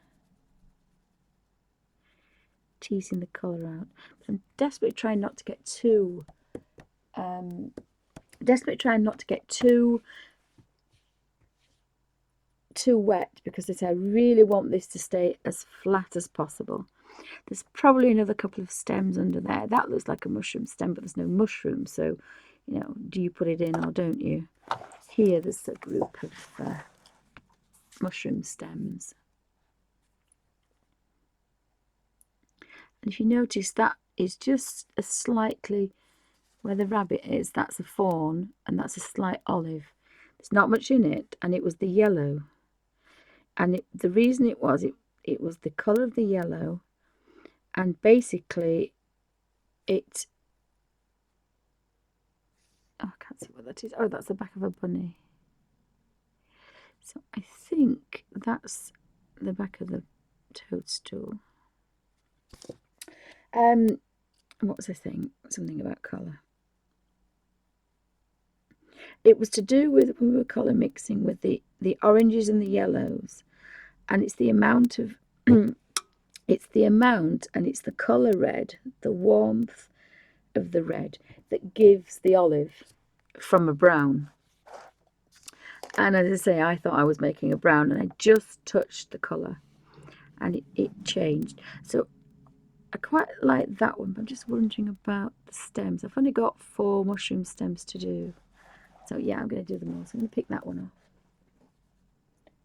teasing the colour out. But I'm desperately trying not to get too wet, because I really want this to stay as flat as possible. There's probably another couple of stems under there. That looks like a mushroom stem, but there's no mushroom, so you know, do you put it in or don't you? Here there's a group of mushroom stems, and if you notice, that is just a slightly, where the rabbit is, that's a fawn, and that's a slight olive. There's not much in it, and it was the yellow, and the reason it was the colour of the yellow, and basically it, oh, I can't see what that is. Oh, that's the back of a bunny. So I think that's the back of the toadstool. What was I saying? Something about colour. It was to do with when we were colour mixing with the oranges and the yellows, and it's the amount of it's the amount and it's the colour red, the warmth of the red, that gives the olive from a brown. And as I say, I thought I was making a brown, and I just touched the colour, and it changed. So I quite like that one, but I'm just wondering about the stems. I've only got 4 mushroom stems to do. So yeah, I'm going to do them all. So I'm going to pick that one off.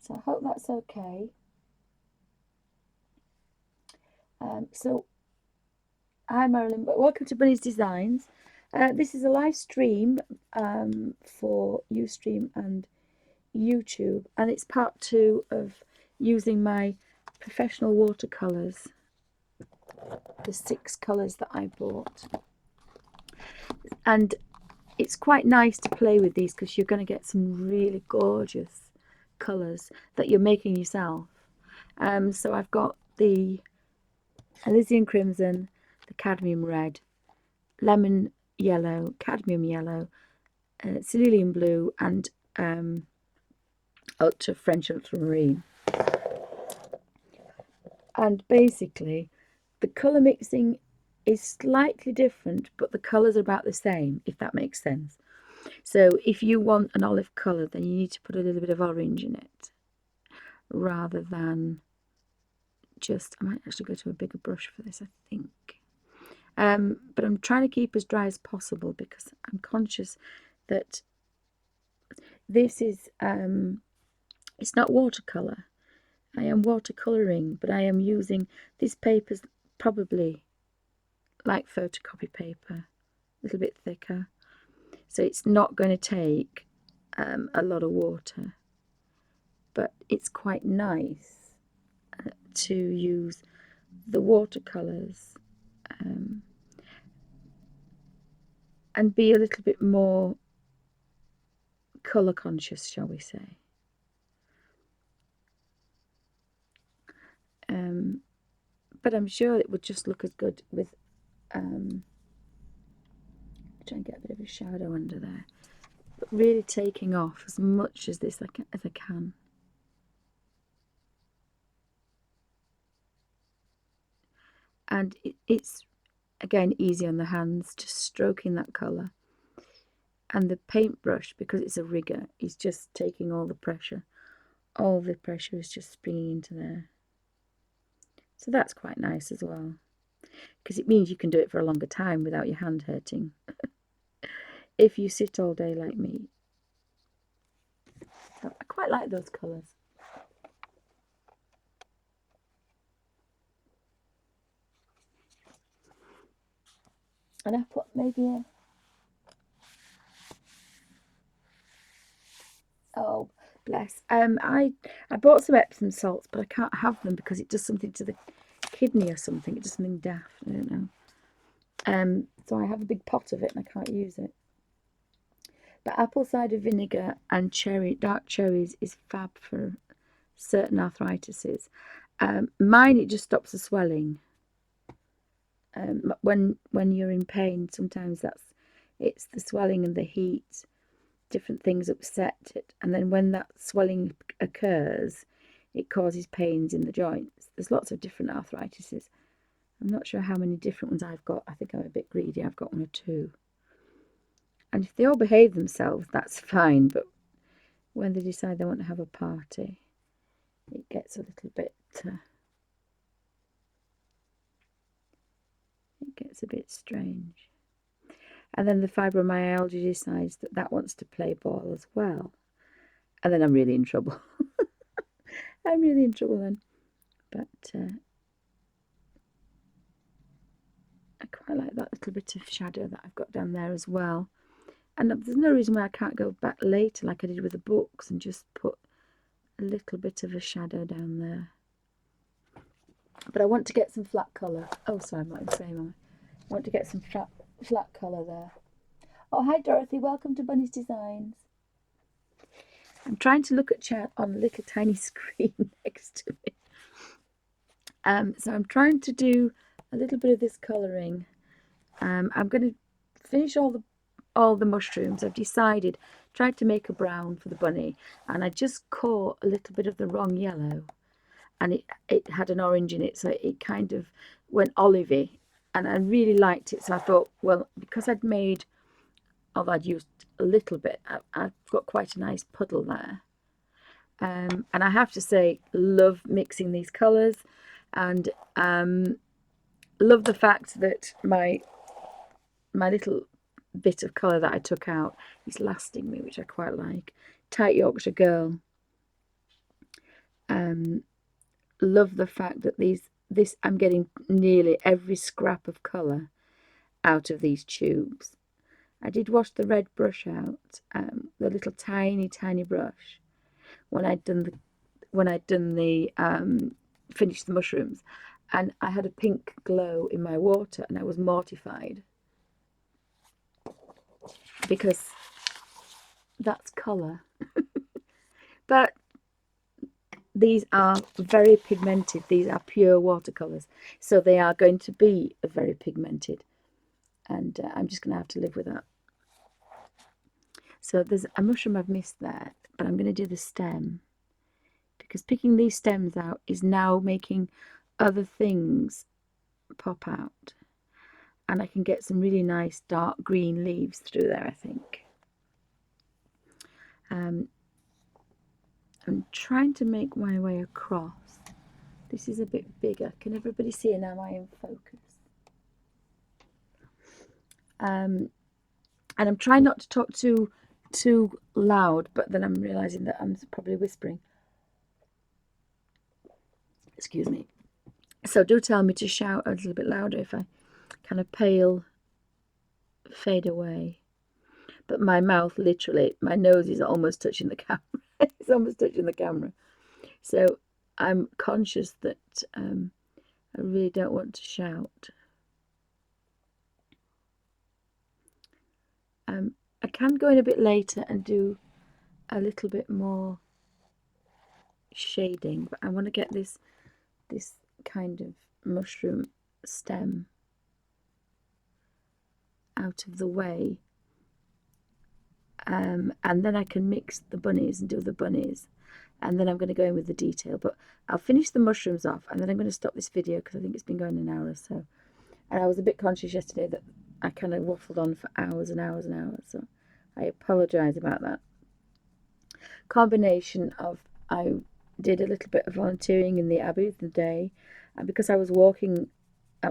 So I hope that's okay. So hi Marilyn, but welcome to Bunny's Designs. This is a live stream for Ustream and YouTube, and it's part 2 of using my professional watercolours, the 6 colours that I bought. And it's quite nice to play with these because you're going to get some really gorgeous colours that you're making yourself. So I've got the Elysian Crimson, the Cadmium Red, Lemon Yellow, Cadmium Yellow, Cerulean Blue, and French Ultramarine. And basically, the colour mixing is slightly different, but the colours are about the same, if that makes sense. So if you want an olive colour, then you need to put a little bit of orange in it, rather than just, I might actually go to a bigger brush for this, I think. But I'm trying to keep as dry as possible because I'm conscious that this is, it's not watercolour. I am watercolouring, but I am using, this paper's probably like photocopy paper, a little bit thicker. So it's not going to take a lot of water, but it's quite nice to use the watercolours and be a little bit more colour conscious, shall we say. But I'm sure it would just look as good with try and get a bit of a shadow under there, but really taking off as much as this as I can. And it's again easy on the hands, just stroking that colour. And the paintbrush, because it's a rigger, is just taking all the pressure. All the pressure is just springing into there. So that's quite nice as well, because it means you can do it for a longer time without your hand hurting. If you sit all day like me. So I quite like those colours. And I put maybe a... Oh, bless. I bought some Epsom salts, but I can't have them because it does something to the kidney or something. It does something daft. I don't know. So I have a big pot of it and I can't use it. But apple cider vinegar and dark cherries is fab for certain arthritises. Mine, it just stops the swelling. When you're in pain, sometimes it's the swelling and the heat. Different things upset it, and then when that swelling occurs, it causes pains in the joints. There's lots of different arthritises. I'm not sure how many different ones I've got. I think I'm a bit greedy. I've got 1 or 2. And if they all behave themselves, that's fine. But when they decide they want to have a party, it gets a little bit... it gets a bit strange. And then the fibromyalgia decides that wants to play ball as well. And then I'm really in trouble. I'm really in trouble then. But I quite like that little bit of shadow that I've got down there as well. And there's no reason why I can't go back later like I did with the books and just put a little bit of a shadow down there. But I want to get some flat colour. Oh, sorry, I'm not in frame, am I? I want to get some flat colour there. Oh, hi Dorothy, welcome to Bunny's Designs. I'm trying to look at chat on a little tiny screen next to me. So I'm trying to do a little bit of this colouring. I'm going to finish all the mushrooms. I've decided, tried to make a brown for the bunny, and I just caught a little bit of the wrong yellow, and it had an orange in it, so it kind of went olivey, and I really liked it. So I thought, well, because I'd used a little bit, I've got quite a nice puddle there. And I have to say, love mixing these colours. And love the fact that my little bit of colour that I took out is lasting me, which I quite like. Tight Yorkshire Girl. Love the fact that this I'm getting nearly every scrap of colour out of these tubes. I did wash the red brush out, the little tiny brush, when I'd done the finished the mushrooms, and I had a pink glow in my water, and I was mortified because that's colour. But these are very pigmented. These are pure watercolours, so they are going to be very pigmented, and I'm just going to have to live with that. So there's a mushroom I've missed there, but I'm going to do the stem, because picking these stems out is now making other things pop out, and I can get some really nice dark green leaves through there, I think. I'm trying to make my way across. This is a bit bigger. Can everybody see it now? Am I in focus? And I'm trying not to talk too loud, but then I'm realizing that I'm probably whispering. Excuse me. So do tell me to shout a little bit louder if I kind of fade away. But my mouth, literally, my nose is almost touching the camera. It's almost touching the camera. So I'm conscious that I really don't want to shout. I can go in a bit later and do a little bit more shading, but I want to get this kind of mushroom stem out of the way, and then I can mix the bunnies and do the bunnies, and then I'm going to go in with the detail. But I'll finish the mushrooms off, and then I'm going to stop this video because I think it's been going an hour or so, and I was a bit conscious yesterday that I kind of waffled on for hours and hours and hours, so I apologise about that. Combination of, I did a little bit of volunteering in the Abbey the day, and because I was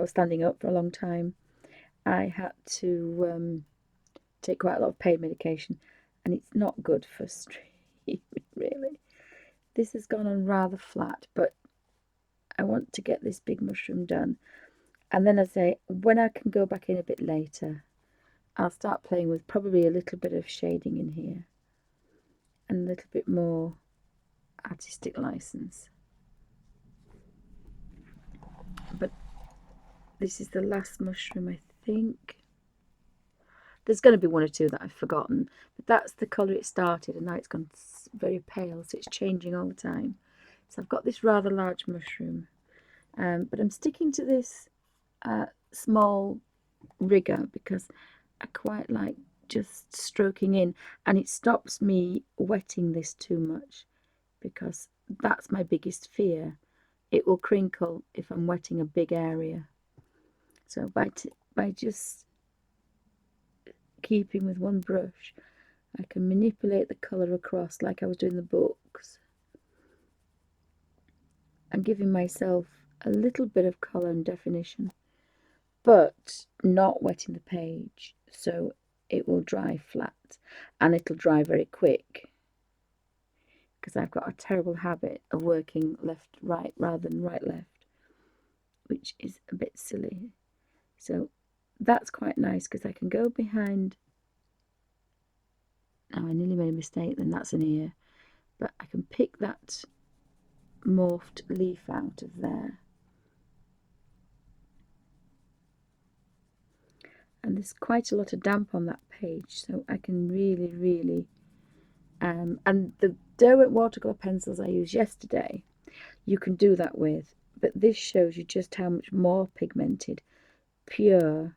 standing up for a long time, I had to take quite a lot of pain medication, and it's not good for streaming, really. This has gone on rather flat, but I want to get this big mushroom done, and then I say, when I can go back in a bit later, I'll start playing with probably a little bit of shading in here and a little bit more artistic license. But this is the last mushroom, I think. There's going to be one or two that I've forgotten, but that's the colour it started, and now it's gone very pale, so it's changing all the time. So I've got this rather large mushroom, but I'm sticking to this small rigger because I quite like just stroking in, and it stops me wetting this too much, because that's my biggest fear. It will crinkle if I'm wetting a big area. So by just keeping with one brush, I can manipulate the colour across like I was doing the books. I'm giving myself a little bit of colour and definition, but not wetting the page, so it will dry flat, and it'll dry very quick, because I've got a terrible habit of working left right rather than right left, which is a bit silly. So that's quite nice, because I can go behind. Oh, I nearly made a mistake then, that's an ear, but I can pick that morphed leaf out of there, and there's quite a lot of damp on that page, so I can really and the Derwent watercolour pencils I used yesterday, you can do that with, but this shows you just how much more pigmented pure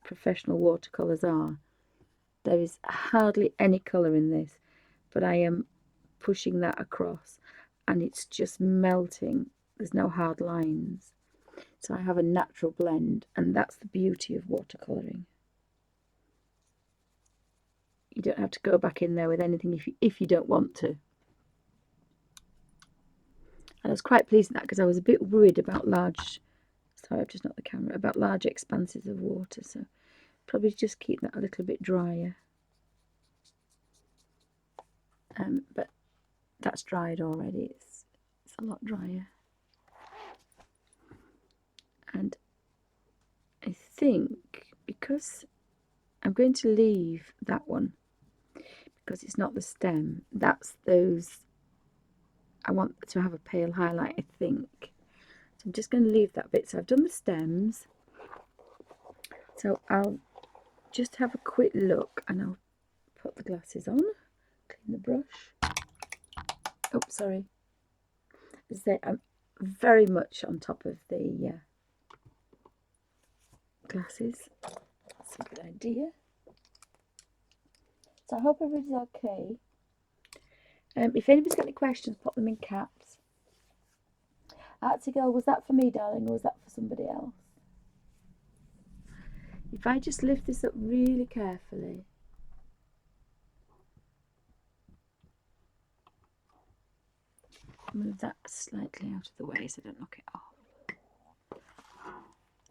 professional watercolours are. There is hardly any colour in this, but I am pushing that across, and it's just melting. There's no hard lines, so I have a natural blend, and that's the beauty of watercolouring. You don't have to go back in there with anything if you don't want to. And I was quite pleased with that because I was a bit worried about large, sorry I've just knocked the camera, about large expanses of water, so probably just keep that a little bit drier. But that's dried already, it's a lot drier. And I think because I'm going to leave that one, because it's not the stem, that's those, I want to have a pale highlight, I think. So I'm just going to leave that bit. So I've done the stems. So I'll just have a quick look and I'll put the glasses on, clean the brush. Oh, sorry. As I say, I'm very much on top of the glasses. That's a good idea. So I hope everybody's okay. If anybody's got any questions, pop them in caps. Artsy Girl, was that for me, darling, or was that for somebody else? If I just lift this up really carefully. Move that slightly out of the way so I don't knock it off.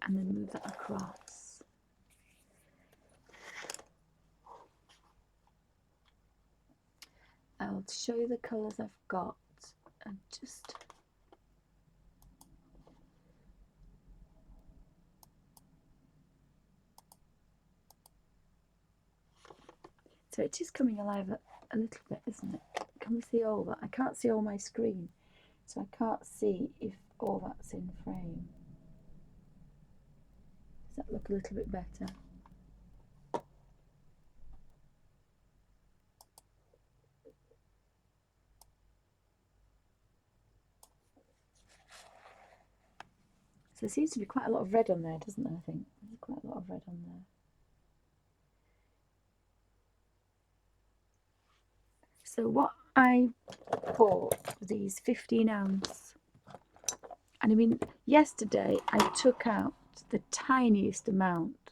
And then move that across. I'll show you the colours I've got and just so it is coming alive a little bit, isn't it? Can we see all that? I can't see all my screen, so I can't see if all that's in frame. Does that look a little bit better? So there seems to be quite a lot of red on there, doesn't there? I think there's quite a lot of red on there. So what I bought were these 15-ounce, and I mean, yesterday I took out the tiniest amount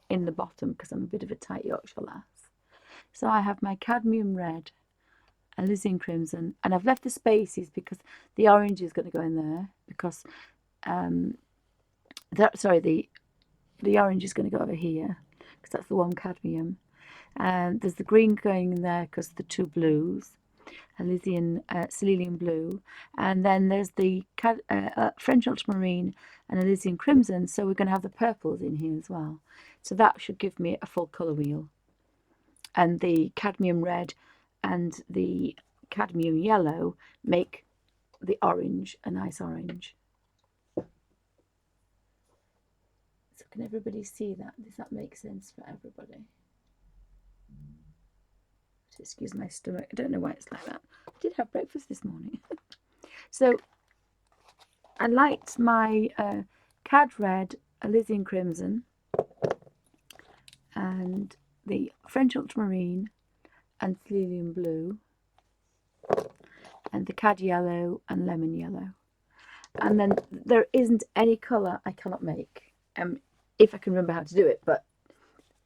in the bottom because I'm a bit of a tight Yorkshire lass. So I have my cadmium red, alizarin crimson, and I've left the spaces because the orange is going to go in there because the orange is going to go over here because that's the one cadmium. There's the green going in there because the two blues, alizarin, cerulean blue, and then there's the French ultramarine and alizarin crimson, so we're going to have the purples in here as well. So that should give me a full colour wheel. And the cadmium red and the cadmium yellow make the orange a nice orange. So can everybody see that? Does that make sense for everybody? Excuse my stomach, I don't know why it's like that. I did have breakfast this morning. So I liked my cad red, alizarin crimson, and the French ultramarine and cerulean blue, and the cad yellow and lemon yellow. And then there isn't any colour I cannot make, if I can remember how to do it. But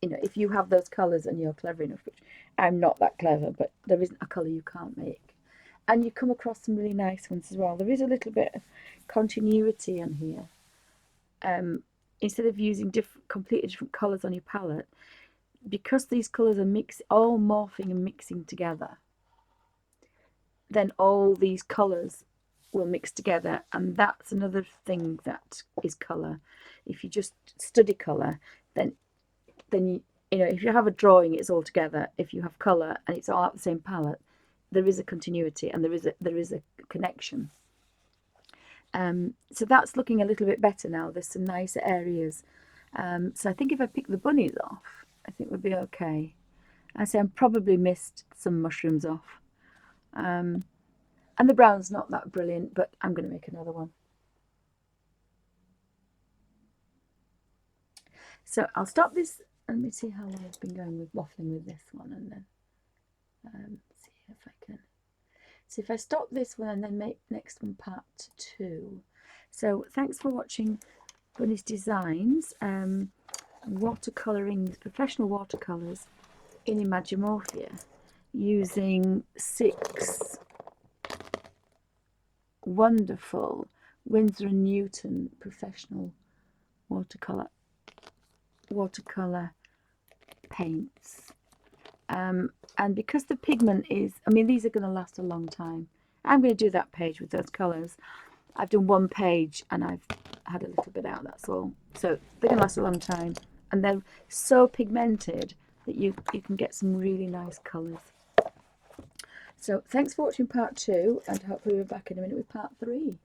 you know, if you have those colours and you're clever enough, which I'm not that clever, but there isn't a colour you can't make. And you come across some really nice ones as well. There is a little bit of continuity on here. Instead of using completely different colours on your palette, because these colours are all morphing and mixing together, then all these colours will mix together, and that's another thing that is colour. If you just study colour, then you know, if you have a drawing, it's all together. If you have colour and it's all out the same palette, there is a continuity and there is a connection. So that's looking a little bit better now. There's some nicer areas. So I think if I pick the bunnies off, I think we'll be okay. I say I probably missed some mushrooms off. And the brown's not that brilliant, but I'm going to make another one. So I'll stop this. Let me see how long I've been going with waffling with this one, and then see if I can. So if I stop this one and then make next one part 2. So thanks for watching Bunny's Designs, watercolouring, professional watercolours in Imagimorphia using 6 wonderful Windsor and Newton Professional watercolor paints. And because the pigment is, I mean, these are going to last a long time. I'm going to do that page with those colours. I've done one page and I've had a little bit out, that's all. So they're going to last a long time. And they're so pigmented that you can get some really nice colours. So thanks for watching part 2, and hopefully we're back in a minute with part 3.